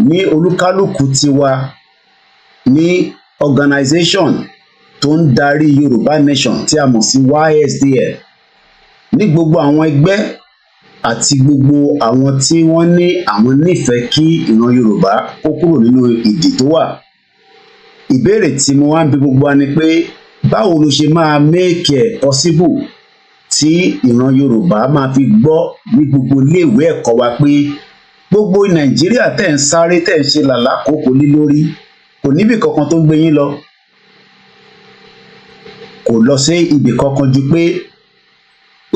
ní olúkálùkù tiwa ní organization tó ń darí Yorùbá nation tí a mọ̀ sí YSDF, ní gbogbo àwọn ẹgbẹ́ àti gbogbo àwọn tí wọ́n ní àwọn nífẹ̀ẹ́ kí ìran Yorùbá kó kúrò nínú ìdè tó wà. Ìbéèrè tí mo wá ń bi gbogbo wa ni pé báwo ló ṣe máa make it possible tí ìran Yorùbá máa fi gbọ́ ní gbogbo iléèwé ẹ̀kọ́ wa pé gbogbo Nàìjíríà tẹ̀ ń sáré tẹ̀ ń ṣe làlákòókò lé lórí kò níbì kankan tó ń gbé yín lọ, kò lọ sí ibì kankan ju pé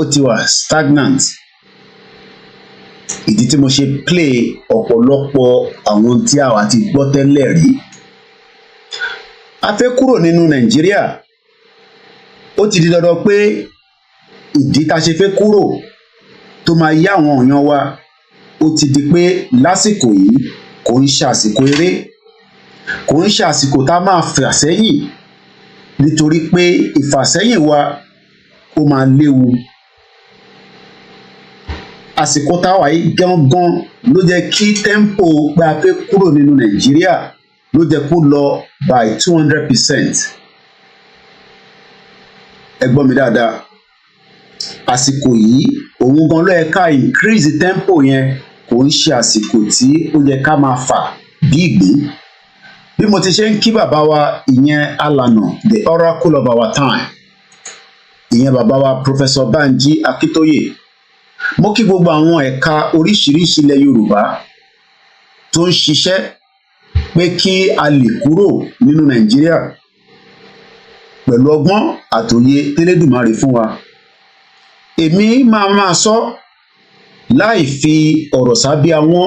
ó ti wà stagnant. Ìdí tí mo ṣe play ọ̀pọ̀lọpọ̀ àwọn tí àwa ti gbọ́ tẹ́lẹ̀ rí. A fẹ́ kúrò nínú Nàìjíríà, ó ti di dandan pé ìdí tá a ṣe fẹ́ kúrò tó máa yá àwọn èèyàn wa, ó ti di pé lásìkò yìí kò ń ṣe àsìkò eré, kò ń ṣe àsìkò tá a máa fà sẹ́yìn, nítorí pé ìfàsẹ́yìn wa ó máa léwu. Àsìkò táwa yìí gángan ló jẹ́ kí tempo pé a fẹ́ kúrò nínú Nàìjíríà ló jẹ́ kó lọ by 200%. Ẹ gbọ́ mi dáadáa. Àsìkò yìí òun gan ló yẹ ká increase tempo yẹn, kò ń ṣe àsìkò tí ó yẹ ká máa fà bí ìgbín. Bí mo ti ṣe ń kí bàbá wa ìyẹn alànà, the oracle of our time, ìyẹn bàbá wa Professor Banji Akíntóyè, mo kí gbogbo àwọn ẹ̀ka oríṣiríṣi ilẹ̀ Yorùbá tó ń ṣiṣẹ́ pé kí a lè kúrò nínú Nàìjíríà pẹ̀lú ọgbọ́n àtòye tẹ́lẹ̀dùmarè fún wa. Èmi máa sọ láì fi ọ̀rọ̀ sábẹ́ àwọn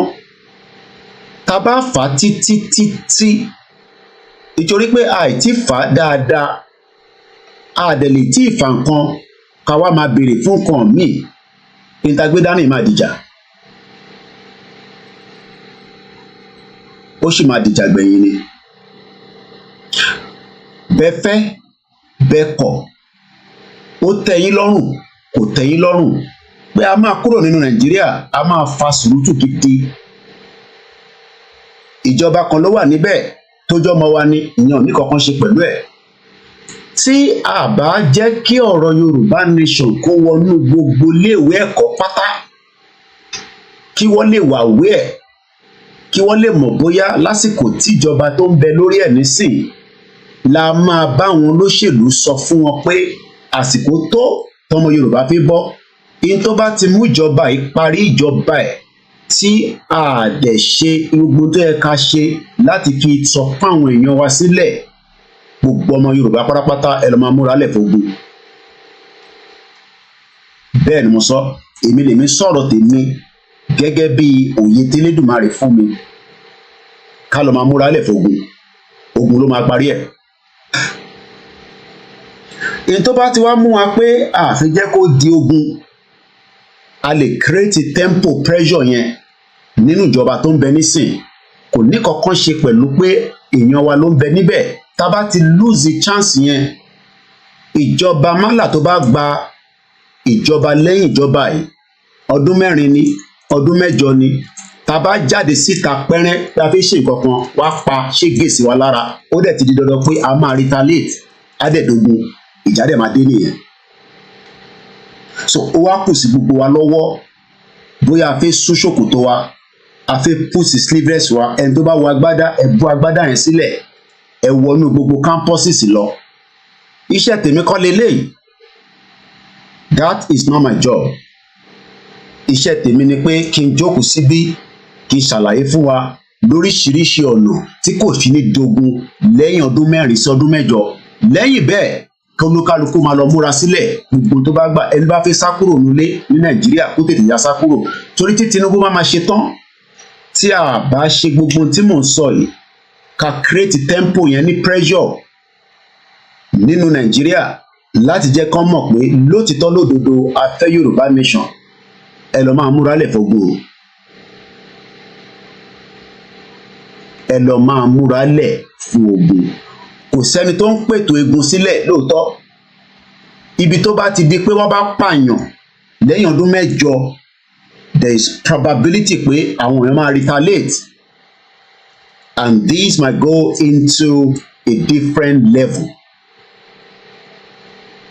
tá bá fà á títí nítorí pé àìtí fà á dáadáa, àdẹ̀lè tí ìfà nǹkan ká wá máa béèrè fún nǹkan míì, ìtagbédání máa dìjà, ó sì máa dìjà gbẹ̀yìn ni. Bẹ́ẹ̀ fẹ́ bẹ́ẹ̀ kọ̀, ó tẹ́ yín lọ́rùn kò tẹ́ yín lọ́rùn pé a máa kúrò nínú Nàìjíríà, a máa fa sùúrùtù gidi. Ìjọba kan ló wà níbẹ̀ tó jọmọ wa ni, ìyẹn ò ní kankan ṣe pẹ̀lú ẹ̀. Tí a bá jẹ́ kí ọ̀rọ̀ Yorùbá nation kó wọnú gbogbo iléèwé ẹ̀kọ́ pátá, kí wọ́n lè wà wé ẹ̀, kí wọ́n lè mọ̀ bóyá lásìkò tíjọba tó ń bẹ lórí ẹ̀ nísìn la máa bá àwọn olóṣèlú sọ fún wọn pé àsìkò tó tọmọ Yorùbá fi bọ́. In tó bá ti mú ìjọba yìí parí ìjọba ẹ̀ tí a dẹ̀ ṣe gbogbo tó yẹ ká ṣe láti fi sọ fún àwọn èèyàn wa sílẹ̀, gbogbo ọmọ Yorùbá pátápátá ẹ lọ máa múra lẹ̀ fógun. Bẹ́ẹ̀ ni mo sọ, èmi lèmi sọ̀rọ̀ tèmi gẹ́gẹ́ bí òye tẹ́lẹ̀dùmarè fún mi, ká lọ máa múra lẹ̀ fógun, ogun ló máa parí ẹ̀. Èyí tó bá ti wá mú wa pé àfi jẹ́ kó di ogun, a lè create tempo pressure yẹn nínú ìjọba tó ń bẹ nísìn, kò ní kankan ṣe pẹ̀lú pé èèyàn wa ló ń bẹ níbẹ̀. Tá bá ti lose chance yẹn, ìjọba málà tó bá gba ìjọba lẹ́yìn ìjọba yìí, ọdún 4 ni, ọdún 8 ni, tá bá jáde síta pẹ́rẹ́ pé a fi ṣe nǹkan kan, wá pa ṣé gèsè wa lára, ó dẹ̀ ti di dandan pé a máa retaliate, á dẹ̀ dogun, ìjà dẹ̀ máa dé nìyẹn. So ó wá kù sí gbogbo wa lọ́wọ́, bóyá a fẹ́ sú ṣòkòtò wa, a fẹ́ pùsì sleeveless wa, ẹni tó bá wọ agbádá, ẹ bọ́ agbádá yẹn sílẹ̀, ẹ wọnú gbogbo campuses lọ. Iṣẹ́ tèmi kọ́ leléyìí, that is not my job. Iṣẹ́ tèmi ni pé kí n jókòó síbí, kí n ṣàlàyé fún wa lóríṣiríṣi ọ̀nà tí kò fi ní dogun lẹ́yìn ọdún 4 sí ọdún 8. Lẹ́yìn bẹ́ẹ̀ kólúkálukú máa lọ múra sílẹ̀ gbogbo tó bá gbà ẹni bá fẹ́ sá kúrò nílé ní Nàìjíríà kó tètè ya sá kúrò torí tí Tinubu bá máa ṣe tán tí a bá ṣe gbogbo tí mò ń sọ yìí ká create tempo yẹn ní pressure nínú Nàìjíríà láti jẹ́ kán mọ̀ pé lótìtọ́ lódodo a fẹ́ Yorùbá nation ẹ lọ máa múra lẹ̀ fọ́gbó ẹ lọ máa múra lẹ̀ fún ogun kò sẹ́ni tó ń pètò egun sílẹ̀ lóòótọ́ ibi tó bá ti di pé wọ́n bá pààyàn lẹ́yìn ọdún mẹ́jọ there is probability pé àwọn èèyàn máa retaliate and this might go into a different level.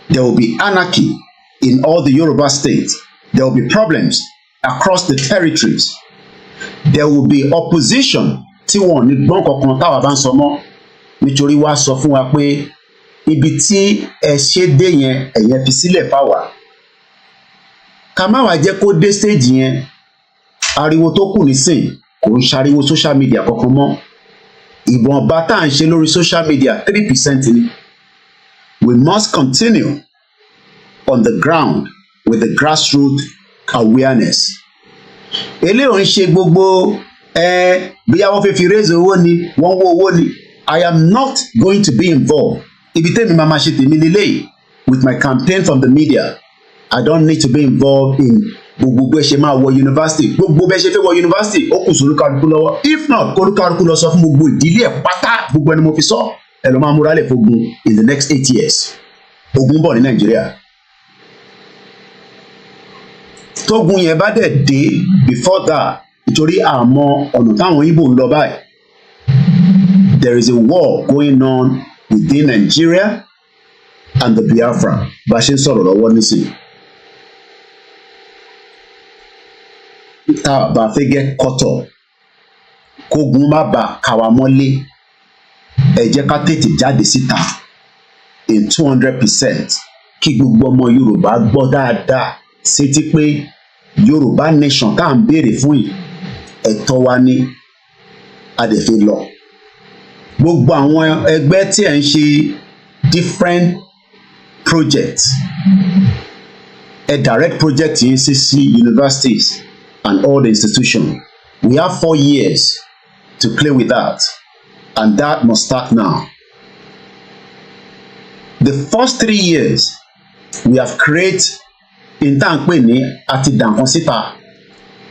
There will be anarchy in all the Yoruba states. There will be problems across the territories. There will be opposition tí wọn ní gbọ́n kankan táwa bá ń sọ mọ́ nítorí wá sọ fún wa pé ibi tí ẹ ṣe dé yẹn ẹ̀yẹn fi sílẹ̀ fáwa. Ká má wá jẹ́ kó dé stage yẹn ariwo tó kù nísìn kò ń ṣariwo social media kankan mọ́. Ìbọn ọba tá à ń ṣe lórí social media 3% ni. We must continue on the ground with the grassroots awareness. Eléyìí ń ṣe gbogbo bí àwọn fẹ́ fi raise owó ni wọ́n wó owó ni. I am not going to be involved. Ibi tẹ́mi máa ma ṣe tèmi lélẹ́yìí with my campaign from the media. I don't need to be involved in gbogbo bẹ́ẹ̀ ṣe máa wọ university. Gbogbo bẹ́ẹ̀ ṣe fẹ́ wọ university ó kù sí olúkálukú lọ́wọ́. If not olúkálukú lọ sọ fún gbogbo ìdílé ẹ̀ pátá gbogbo ẹni mo fi sọ. Ẹ lọ máa múra lẹ̀ fógun in the next 8 years. Ogun bọ̀ ní Nàìjíríà. Tógun yẹn bá dẹ̀ dé before that nítorí àmọ́ ọ̀nà táwọn Igbo ń lọ báyìí. There is a war going on within Nigeria and the Biafra. Bá a ṣe ń sọ̀rọ̀ lọ́wọ́ nísìnyí. Tá a bá fẹ́ get caught up, kógun má bàa ká wa mọ́lé, ẹ jẹ́ ká tètè jáde síta in 200% kí gbogbo ọmọ Yorùbá gbọ́ dáadáa sétí pé Yorùbá nation tá à ń béèrè fún yìí ẹ̀tọ́ wa ní adẹ̀fẹ́ lọ. Gbogbo àwọn ẹgbẹ́ tí ẹ̀ ń ṣe different projects ẹ direct project yìí sí universities and all the institutions. We have 4 years to play with that, and that must start now. The first 3 years we have created in tanpe ní àti dànkan síta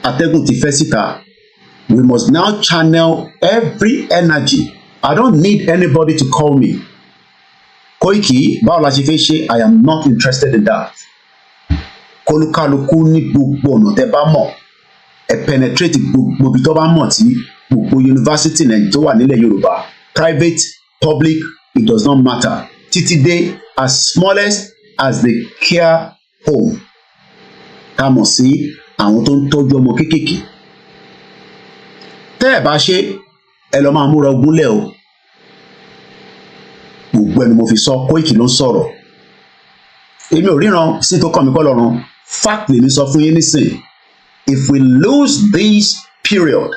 atẹ́gùn ti fẹ́ síta. We must now channel every energy. I don't need anybody to call me. Koiki, báwo la ṣe fẹ́ ṣe? I am not interested in that. Kólúkálukú ní gbogbo ọ̀nà tẹ́ bá mọ̀. Ẹ penetrate gbogbo ibi tó bá mọ̀ tí gbogbo university náà tó wà nílẹ̀ Yorùbá. Private, public, it does not matter. Títí dé as smallest as the care home. Ká mọ̀ sí àwọn tó ń tọ́jú ọmọ kéékèèké. Tẹ́ ẹ̀ bá ṣe ẹ lọ máa múra ogúnlẹ̀ o. Gbogbo ẹni mo fi sọ Koiki ló ń sọ̀rọ̀. Èmi ò ríran sí tó kàn mí kọ́ lọ́rùn. Fact lèmi sọ fún yín nísìn. If we lose this period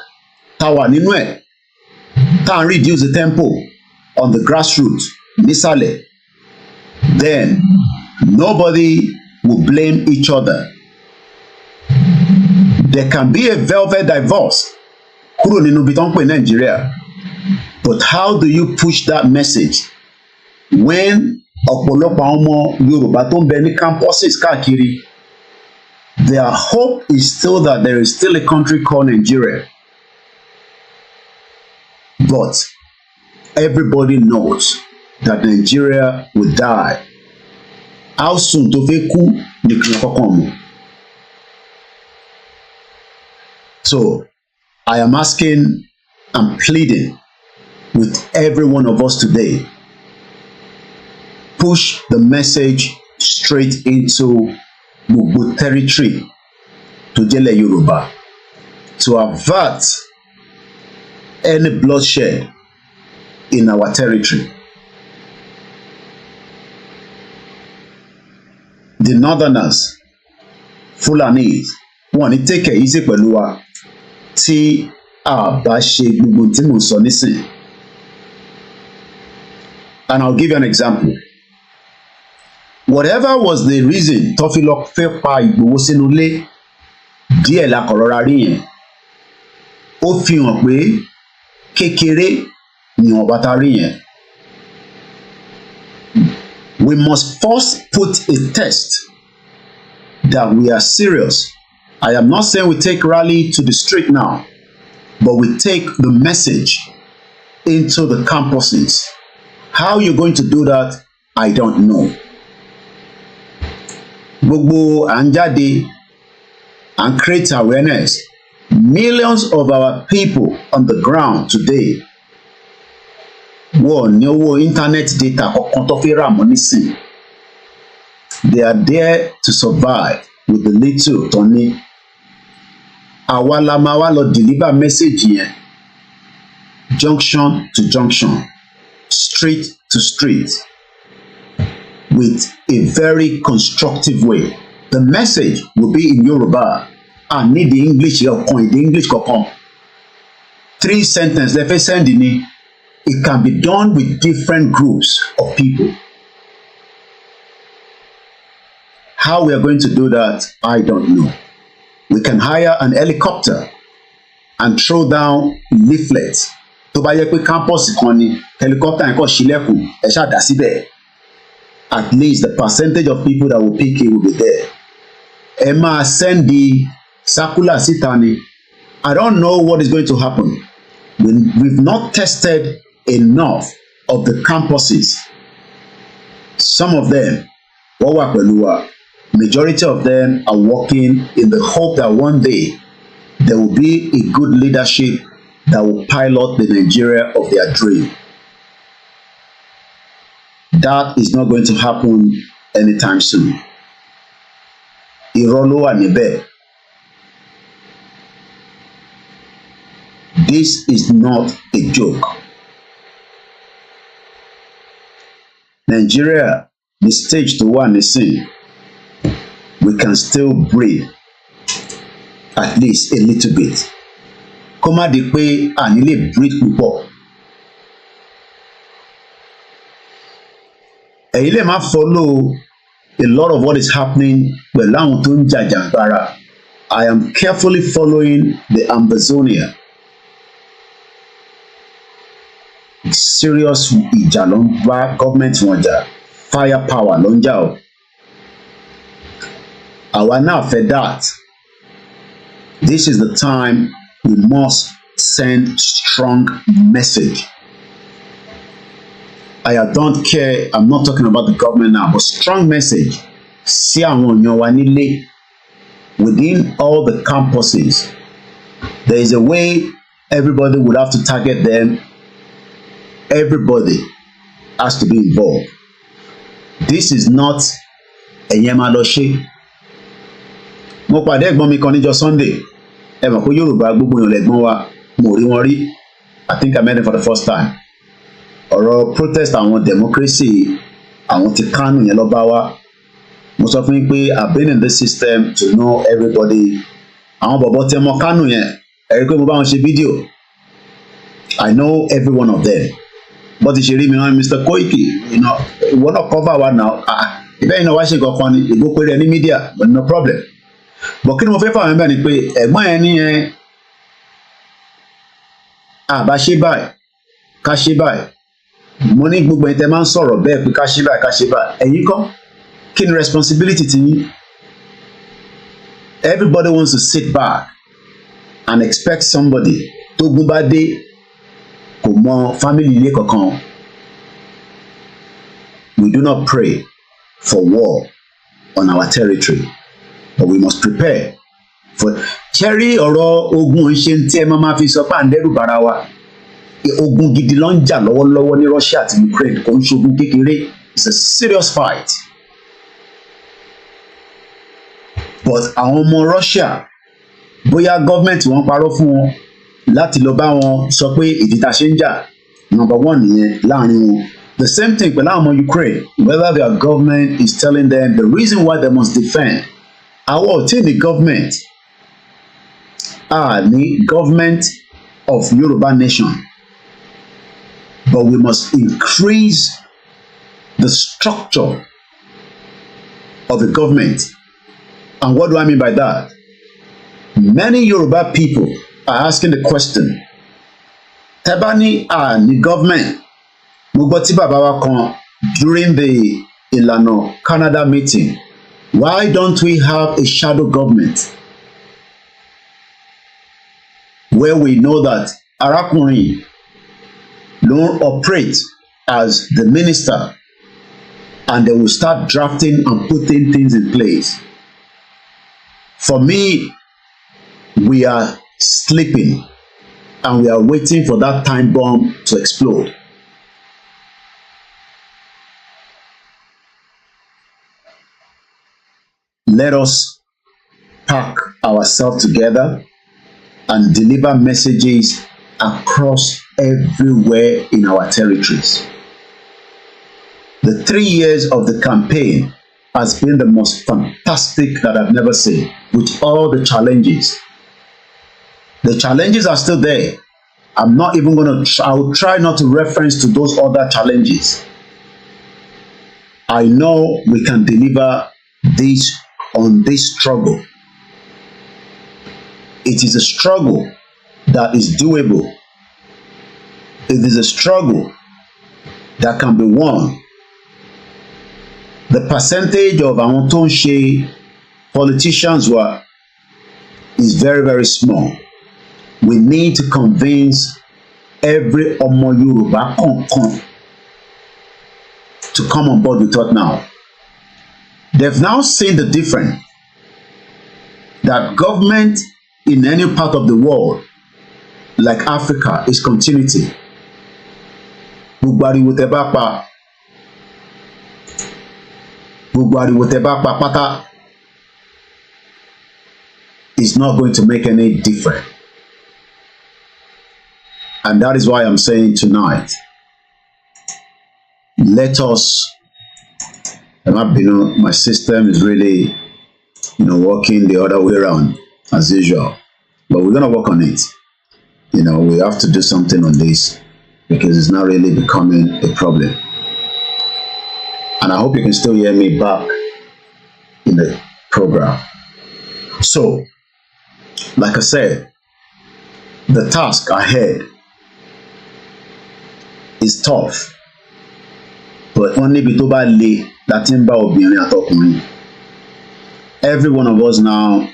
tá wà nínú ẹ̀ tá ń reduce the tempo on the grassroots nísàlẹ̀, then nobody will blame each other. There can be a velvet divorce kúrò nínú ibi tó ń pè Nàìjíríà, but how do you push that message when ọ̀pọ̀lọpọ̀ àwọn ọmọ Yorùbá tó ń bẹ ní campuses káàkiri, their hope is still that there is still a country called Nigeria, but everybody knows that Nigeria will die. How soon tó fẹ́ kú nìkan kọ́kọ́ mọ̀. So I am asking and pleading with every one of us today, push the message straight into gbogbo territory tó jẹ́lẹ̀ Yorùbá to avert any bloodshed in our territory. The northerners, Fulanis, wọ́n ní take it easy pẹ̀lú wa tí a bá ṣe gbogbo tí mo sọ nísìn. And I'll give you an example. whatever was the reason tó fi lọ fẹ́ pa Ìgbòho sínú ilé díẹ̀ la kọ̀ rọra rí yẹn ó fi hàn pé kékeré ni ọba tá rí yẹn. We must first put a test that we are serious. I am not saying we take rally to the street now, but we take the message into the campuses. How you're going to do that, I don't know. Gbogbo à ń jáde and create awareness. Millions of our people on the ground today wọ́n ní owó internet data kankan tó fi rà mọ́ nísìn. They are there to survive with the little tó ní. Àwa la máa wá lọ deliver message yẹn junction to junction, street to street, with a very constructive way. The message will be in Yoruba. I need the English ọ̀kan èdè English kankan. 3 sentences lẹ fẹ́ send ni. It can be done with different groups of people. How we are going to do that, I don't know. We can hire an helicopter and throw down leaflets. Tó bá yẹ pé campus kan ni helicopter yẹn kàn ṣílẹ̀kùn ẹ ṣáà dá síbẹ̀. At least the percentage of people that will pick it will be there. Ẹ máa send the circular síta ni. I don't know what is going to happen. We've not tested enough of the campuses. Some of them, wọ́n wà pẹ̀lú wa. Majority of them are working in the hope that one day there will be a good leadership that will pilot the Nigeria of their dream. That is not going to happen anytime soon. Irọ́ ló wà níbẹ̀. This is not a joke. Nigeria, the stage to one is in. We can still breathe at least a little bit. Kó má di pé a ní lè breathe púpọ̀. Ẹ̀yin lè má follow a lot of what is happening pẹ̀lú àwọn tó ń jàjàgbara. I am carefully following the Amazonia. Serious ìjà ló ń bá government wọn jà, firepower ló ń jà o. Àwa náà fẹ́ that. This is the time we must send strong message. I don't care, I'm not talking about the government now, but strong message sí àwọn èèyàn wa nílé within all the campuses. There is a way everybody would have to target them. Everybody has to be involved. This is not ẹ̀yẹn máa lọ ṣe. Mo pàdé ẹ̀gbọ́n mi kan níjọ́ Sunday. Ẹ mọ̀ pé Yorùbá gbogbo èèyàn lẹ̀gbọ́n wa, mo rí wọn rí. I think I met them for the first time. Ọ̀rọ̀ protest àwọn democracy àwọn ti Kánò yẹn lọ bá wa. Mo sọ fún yín pé I've been in this system to know everybody. Àwọn bọ̀bọ̀ tí ẹ mọ Kánò yẹn, ẹ rí pé mo bá wọn ṣe fídíò. I know every one of them. But ṣe rí mi wọn Mr. Koiki, ìwọ náà cover wa now. Ìbẹ́ yìí náà wá ṣe kankan ni ìbò péré ní media, but no problem. But kí ni mo fẹ́ fà mí bẹ́ẹ̀ ni pé ẹ̀gbọ́n ẹ̀ ní ẹ̀ àbá ṣe báyìí ká ṣe báyìí. Mo ní gbogbo ẹ̀yin tẹ́ máa ń sọ̀rọ̀ bẹ́ẹ̀ pé ká ṣe báyìí. Ẹ̀yin kọ́ kí ni responsibility ti yín? Everybody wants to sit back and expect somebody tó gún bá dé kò mọ family ilé kankan. We do not pray for war on our territory, but we must prepare for. Cherry ọ̀rọ̀ ogun ṣe ń tí ẹ máa fi sọ pé à ń dẹ́rù bara wa. Ogun gidi ló ń jà lọ́wọ́lọ́wọ́ ní Russia àti Ukraine, kò ń ṣogun kékeré. It's a serious fight. But àwọn ọmọ Russia, bóyá gọ́ọ̀mẹ̀ntì wọn parọ́ fún wọn láti lọ bá wọn sọ pé ìdí tá ṣe ń jà, number one nìyẹn láàrin wọn. The same thing pẹ̀lú àwọn ọmọ Ukraine, whether their government is telling them the reason why they must defend. Àwọn ò tí ní government, ní government of Yoruba nation, but we must increase the structure of the government. And what do I mean by that? Many Yoruba people are asking the question, Tebani the government, Mugboti Babawa kan during the Ilano Canada meeting, why don't we have a shadow government where we know that Arakunrin don't operate as the minister and they will start drafting and putting things in place? For me, we are sleeping and we are waiting for that time bomb to explode. Let us pack ourselves together and deliver messages across everywhere in our territories. The 3 years of the campaign has been the most fantastic that I've never seen, with all the challenges. The challenges are still there. I'm not even going to, I will try not to reference to those other challenges. I know we can deliver this on this struggle. It is a struggle that is doable. It is a struggle that can be won. The percentage of àwọn tó ń ṣe politicians is very, very small. We need to convince every Ọmọ Yorùbá kankan to come on board with us now. They've now seen the difference that government in any part of the world, like Africa, is continuity. Gbogbo ariwo tẹ́ bá pa, gbogbo ariwo tẹ́ bá pa pátá is not going to make any difference. And that is why I'm saying tonight, let us, my system is really, working the other way around as usual. But we're gonna work on it. We have to do something on this because it's not really becoming a problem. And I hope you can still hear me back in the program. So, like I said, the task ahead is tough, but only bitoba le latin ba obìnrin àtọkùnrin. Every one of us now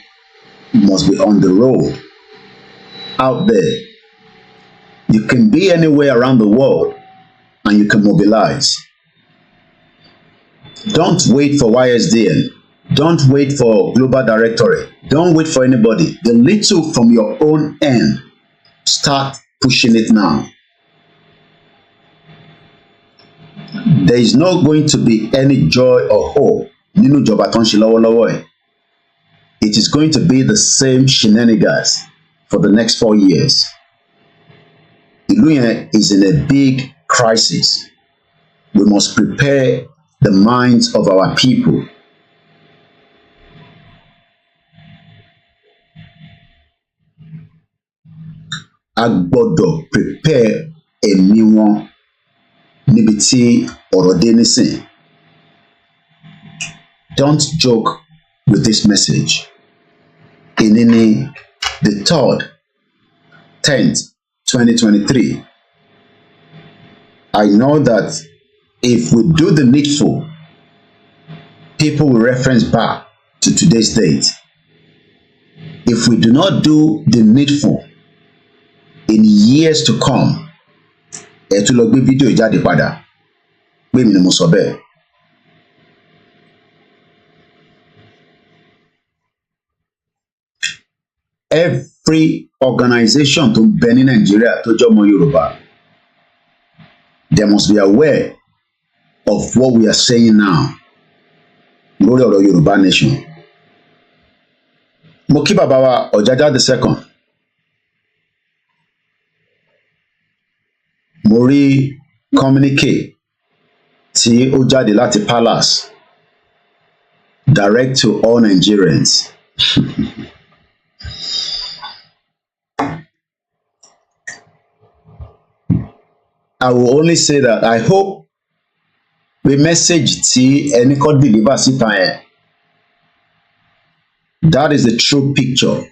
must be on the road, out there. You can be anywhere around the world and you can mobilize. Don't wait for YSDN. Don't wait for Global Directorate. Don't wait for anybody. The little from your own end, start pushing it now. There is not going to be any joy or hope nínú ìjọba tó ń ṣe lọ́wọ́lọ́wọ́ ẹ̀. It is going to be the same shenanigans for the next 4 years. Ìlú yẹn is in a big crisis. We must prepare the minds of our people. A gbọ́dọ̀ prepare ẹ̀mí wọn níbi tí ọ̀rọ̀ dé nísìn. Don't joke with this message. Ìní the 3rd, 10th, 2023. I know that if we do the needful, people will reference back to today's date. If we do not do the needful, in years to come, ẹ tún lọ gbé fídíò ìjáde padà pé mi ni mo sọ bẹ́ẹ̀. Every organization tó bẹ ní Nàìjíríà tó jẹ́ ọmọ Yorùbá, they must be aware of what we are saying now lórí ọ̀rọ̀ Yorùbá nation. Mo kí bàbá wa Ọ̀jájá the second. Mo rí communique tí ó jáde láti Palace, direct to all Nigerians. I will only say that I hope the message tí ẹni kọ́ deliver síta yẹn That is the true picture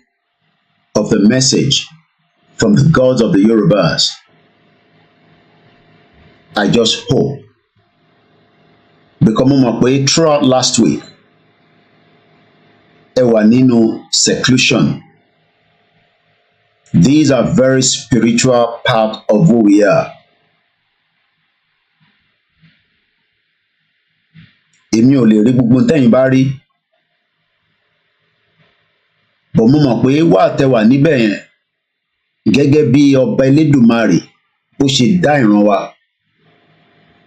of the message from the gods of the Yorubas. I just hope. Because mo mọ̀ pé throughout last week, ẹ wà nínú seclusion. These are very spiritual part of who we are. Èmi ò lè rí gbogbo tẹ́yin bá rí. Bọ̀ mo mọ̀ pé wà tẹ́ wà níbẹ̀ yẹn gẹ́gẹ́ bí ọba Elédùmarè ó ṣe dá ìran wa.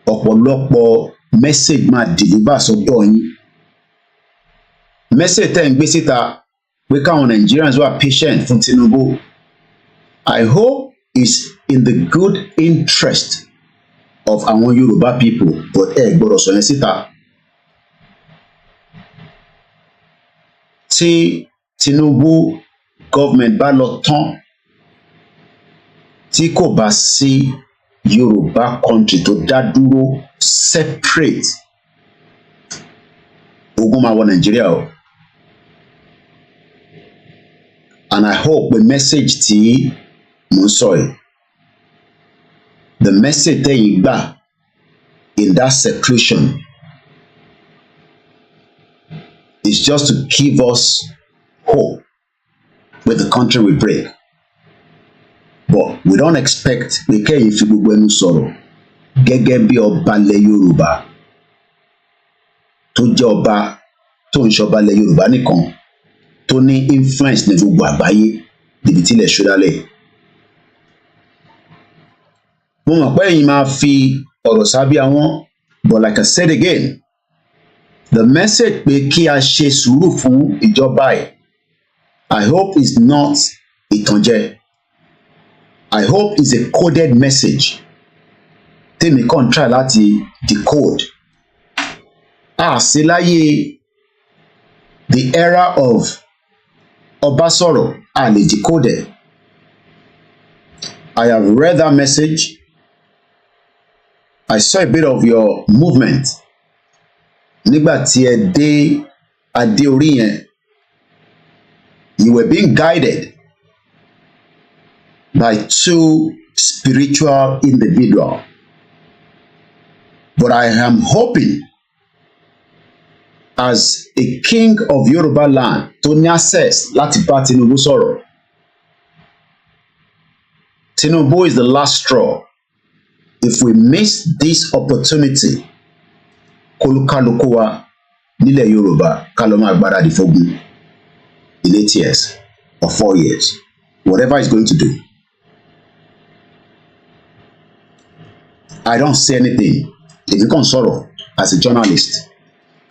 Ọ̀pọ̀lọpọ̀ message máa deliver sọ́dọ̀ yín. Message tẹ́ ń gbé síta pé káwọn Nigerians wà patient fún Tinubu. I hope it's in the good interest of àwọn Yoruba people, but ẹ gbọ́dọ̀ sọ yẹn síta. Tí Tinubu government bá lọ tán, tí kò bá sí Yoruba country tó dá dúró separate, ogun máa wọ Nigeria o. And I hope the message tí mo ń sọ yìí, the message tẹ́yin gbà in that seclusion is just to give us hope when the country will break. But we don't expect pé kẹ́yin fi gbogbo ẹnu sọ̀rọ̀ gẹ́gẹ́ bí ọba ilẹ̀ Yorùbá tó jẹ́ ọba tó ń ṣọba ilẹ̀ Yorùbá nìkan tó ní influence ní gbogbo àgbáyé níbi tí ilẹ̀ ṣúdálẹ̀. Mo mọ̀ pé ẹ̀yin máa fi ọ̀rọ̀ sábẹ́ àwọn, but like I said again, the message pé kí a ṣe sùúrù fún ìjọba ẹ̀, I hope it's not ìtànjẹ. I hope it's a coded message. Tèmi kàn try láti decode. Sí láyé the era of Ọbásọ̀rọ̀, a lè decode it. I have read that message. I saw a bit of your movement. Nígbà tí ẹ dé adé orí yẹn, you were being guided by two spiritual individuals. But I am hoping as a king of Yoruba land tó ní access láti bá Tinubu sọ̀rọ̀. Tinubu is the last straw. If we miss this opportunity, kólúkálukú wa nílẹ̀ Yorùbá ká lọ máa gbáradì fógun in 8 years or 4 years, whatever he's going to do. I don't say anything. If you can sọ̀rọ̀ as a journalist,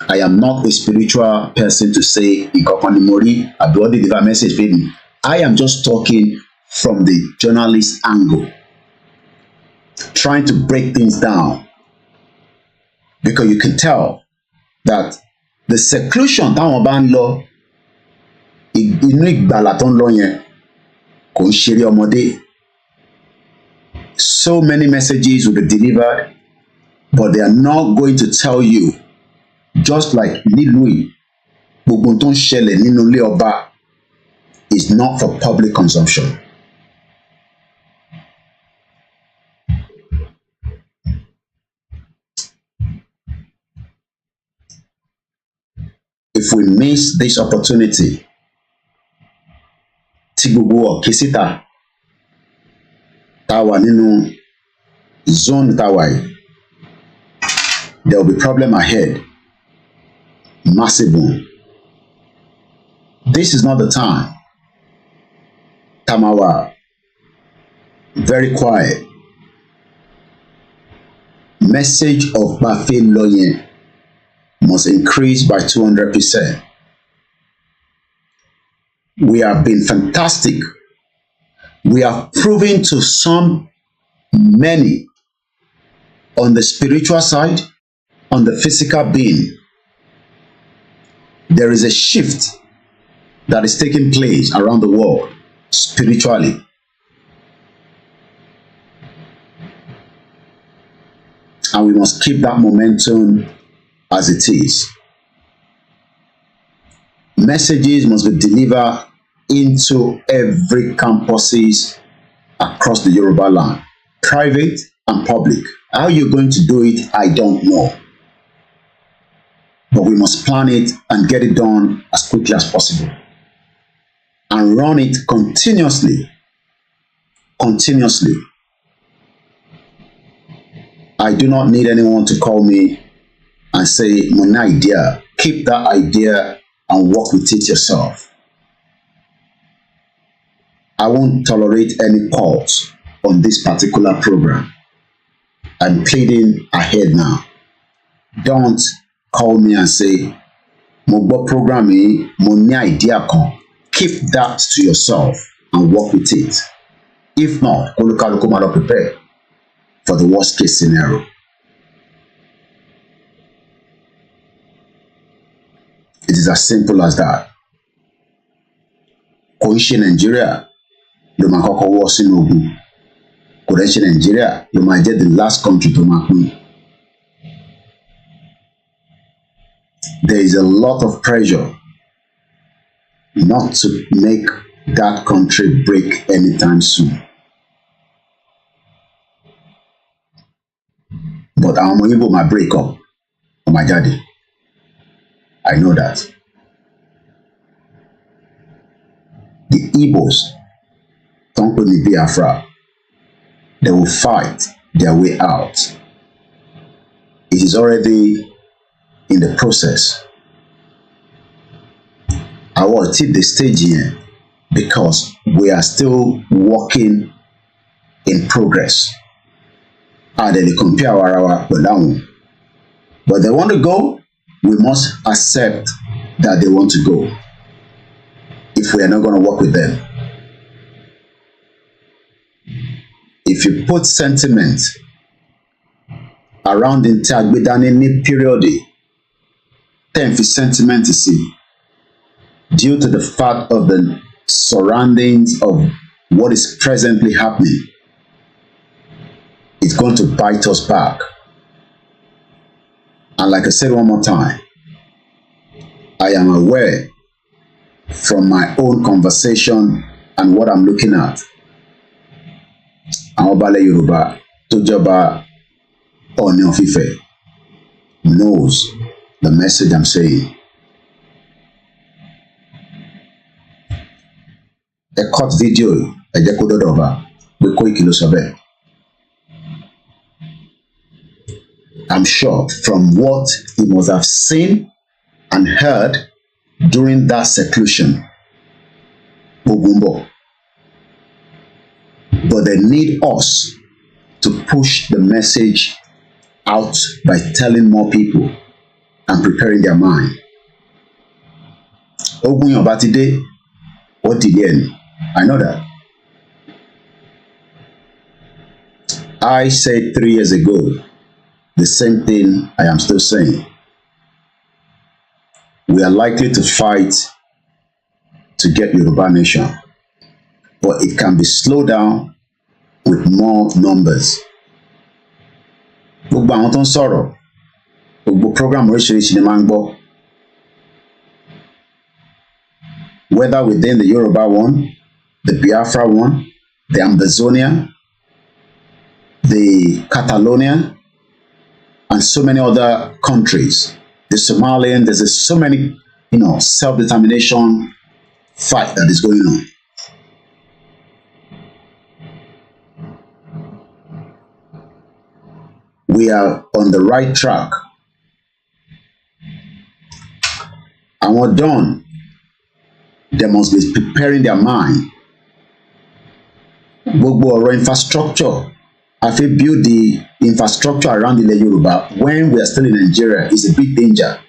I am not a spiritual person to say ìkọ̀kan ni mo rí àbí wọ́n deliver message for me. I am just talking from the journalist angle, trying to break things down, because you can tell that the seclusion táwọn bá ń lọ, inú ìgbàlà tó ń lọ yẹn kò ń ṣeré ọmọdé. So many messages will be delivered, but they are not going to tell you, just like nílùú yìí, gbogbo tó ń ṣẹlẹ̀ nínú ilé ọba is not for public consumption. If we miss this opportunity, tí gbogbo ọ̀kẹ́ síta tá wà nínú zone tá wà yìí, there will be problem ahead, massive one. This is not the time. Tamawa, very quiet. Message of Bafe Loyen must increase by 200%. We have been fantastic. We have proven to many on the spiritual side, on the physical being. There is a shift that is taking place around the world spiritually. And we must keep that momentum as it is. Messages must be delivered into every campuses across the Yoruba land, private and public. How you're going to do it, I don't know. But we must plan it and get it done as quickly as possible. And run it continuously. Continuously. I do not need anyone to call me and say, "My idea." Keep that idea and work with it yourself. I won't tolerate any calls on this particular program. I'm pleading ahead now. Don't call me and say, "Mo gbọ́ program yìí, mo ní idea kan." Keep that to yourself and work with it. If not, kolukaluku ma lọ prepare for the worst case scenario. It is as simple as that. Kò ń ṣe Nàìjíríà ló máa kọ́kọ́ wọ́ sínú ogun. Kò dẹ̀ ṣe Nàìjíríà ló máa jẹ́ the last country tó máa pín. There is a lot of pressure not to make that country break anytime soon. But àwọn ọmọ Igbo might break up. Oh my daddy. I know that. The Igbos don't put the Biafra. They will fight their way out. It is already in the process. I will tip the stage here because we are still working in progress. And then they compare our down. But they want to go, we must accept that they want to go. If we are not going to work with them. If you put sentiment around the Tagbedani period, then for sentiment to see, due to the fact of the surroundings of what is presently happening, it's going to bite us back. And like I said one more time, I am aware from my own conversation and what I'm looking at. Àwọn Ọba Yorùbá tó jọba Ọọ̀ni of Ifẹ̀ knows the message I'm saying. A cut video, ẹ jẹ́ kó dọ́dọ̀ ọba pé Koiki ló sọ bẹ́ẹ̀. I'm sure from what he must have seen and heard during that seclusion, Ogumbo. But they need us to push the message out by telling more people and preparing their mind. Ogun Yobatide, what did you? I know that. I said 3 years ago, the same thing I am still saying. We are likely to fight to get Yoruba nation, but it can be slowed down with more numbers. Gbogbo àwọn tó ń sọ̀rọ̀, gbogbo program oríṣiríṣi ni máa ń gbọ́. Whether within the Yoruba one, the Biafra one, the Ambazonia, the Catalonia, and so many other countries. The Somalian, there's so many, self-determination fight that is going on. We are on the right track. And we're done. They must be preparing their mind. Gbogbo ọ̀rọ̀ infrastructure. I feel build the infrastructure around the Yoruba when we are still in Nigeria is a big danger.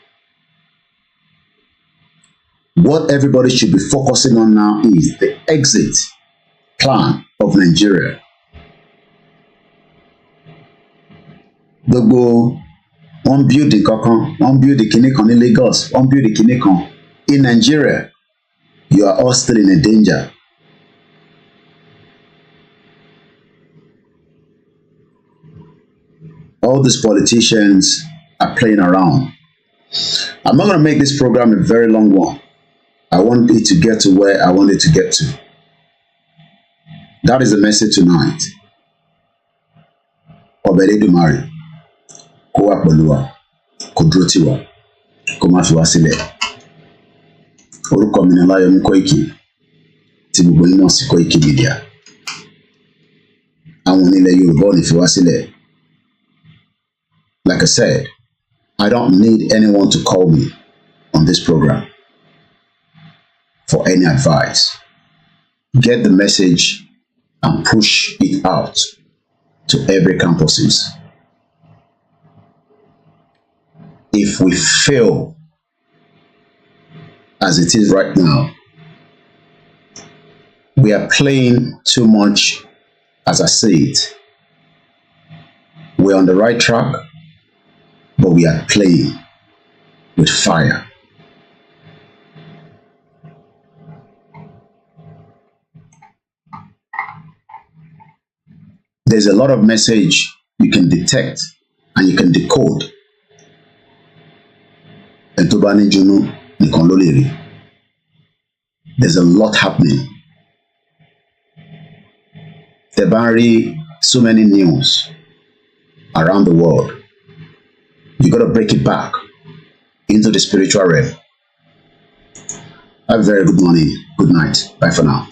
What everybody should be focusing on now is the exit plan of Nigeria. Gbogbo one build the kankan, one build the kinikan in Lagos, one build the kinikan in Nigeria. You are all still in a danger. All these politicians are playing around. I'm not going to make this program a very long one. I want it to get to where I want it to get to. That is the message tonight. Obeledumare, kó wà pẹ̀lú wa, kó dúró tì wá, kó má fi wá sílẹ̀. Orúkọ mi ni Ọláyọmí Kóìkì, tí gbogbo yín mọ̀ sí KOKIMEDIA. Àwọn onílẹ̀ Yorùbá ò ní fi wá sílẹ̀. Like I said, I don't need anyone to call me on this program for any advice. Get the message and push it out to every campuses. If we fail as it is right now, we are playing too much, as I say it. We're on the right track, but we are playing with fire. There's a lot of message you can detect and you can decode. There's a lot happening. There are so many news around the world. You got to break it back into the spiritual realm. Have a very good morning. Good night. Bye for now.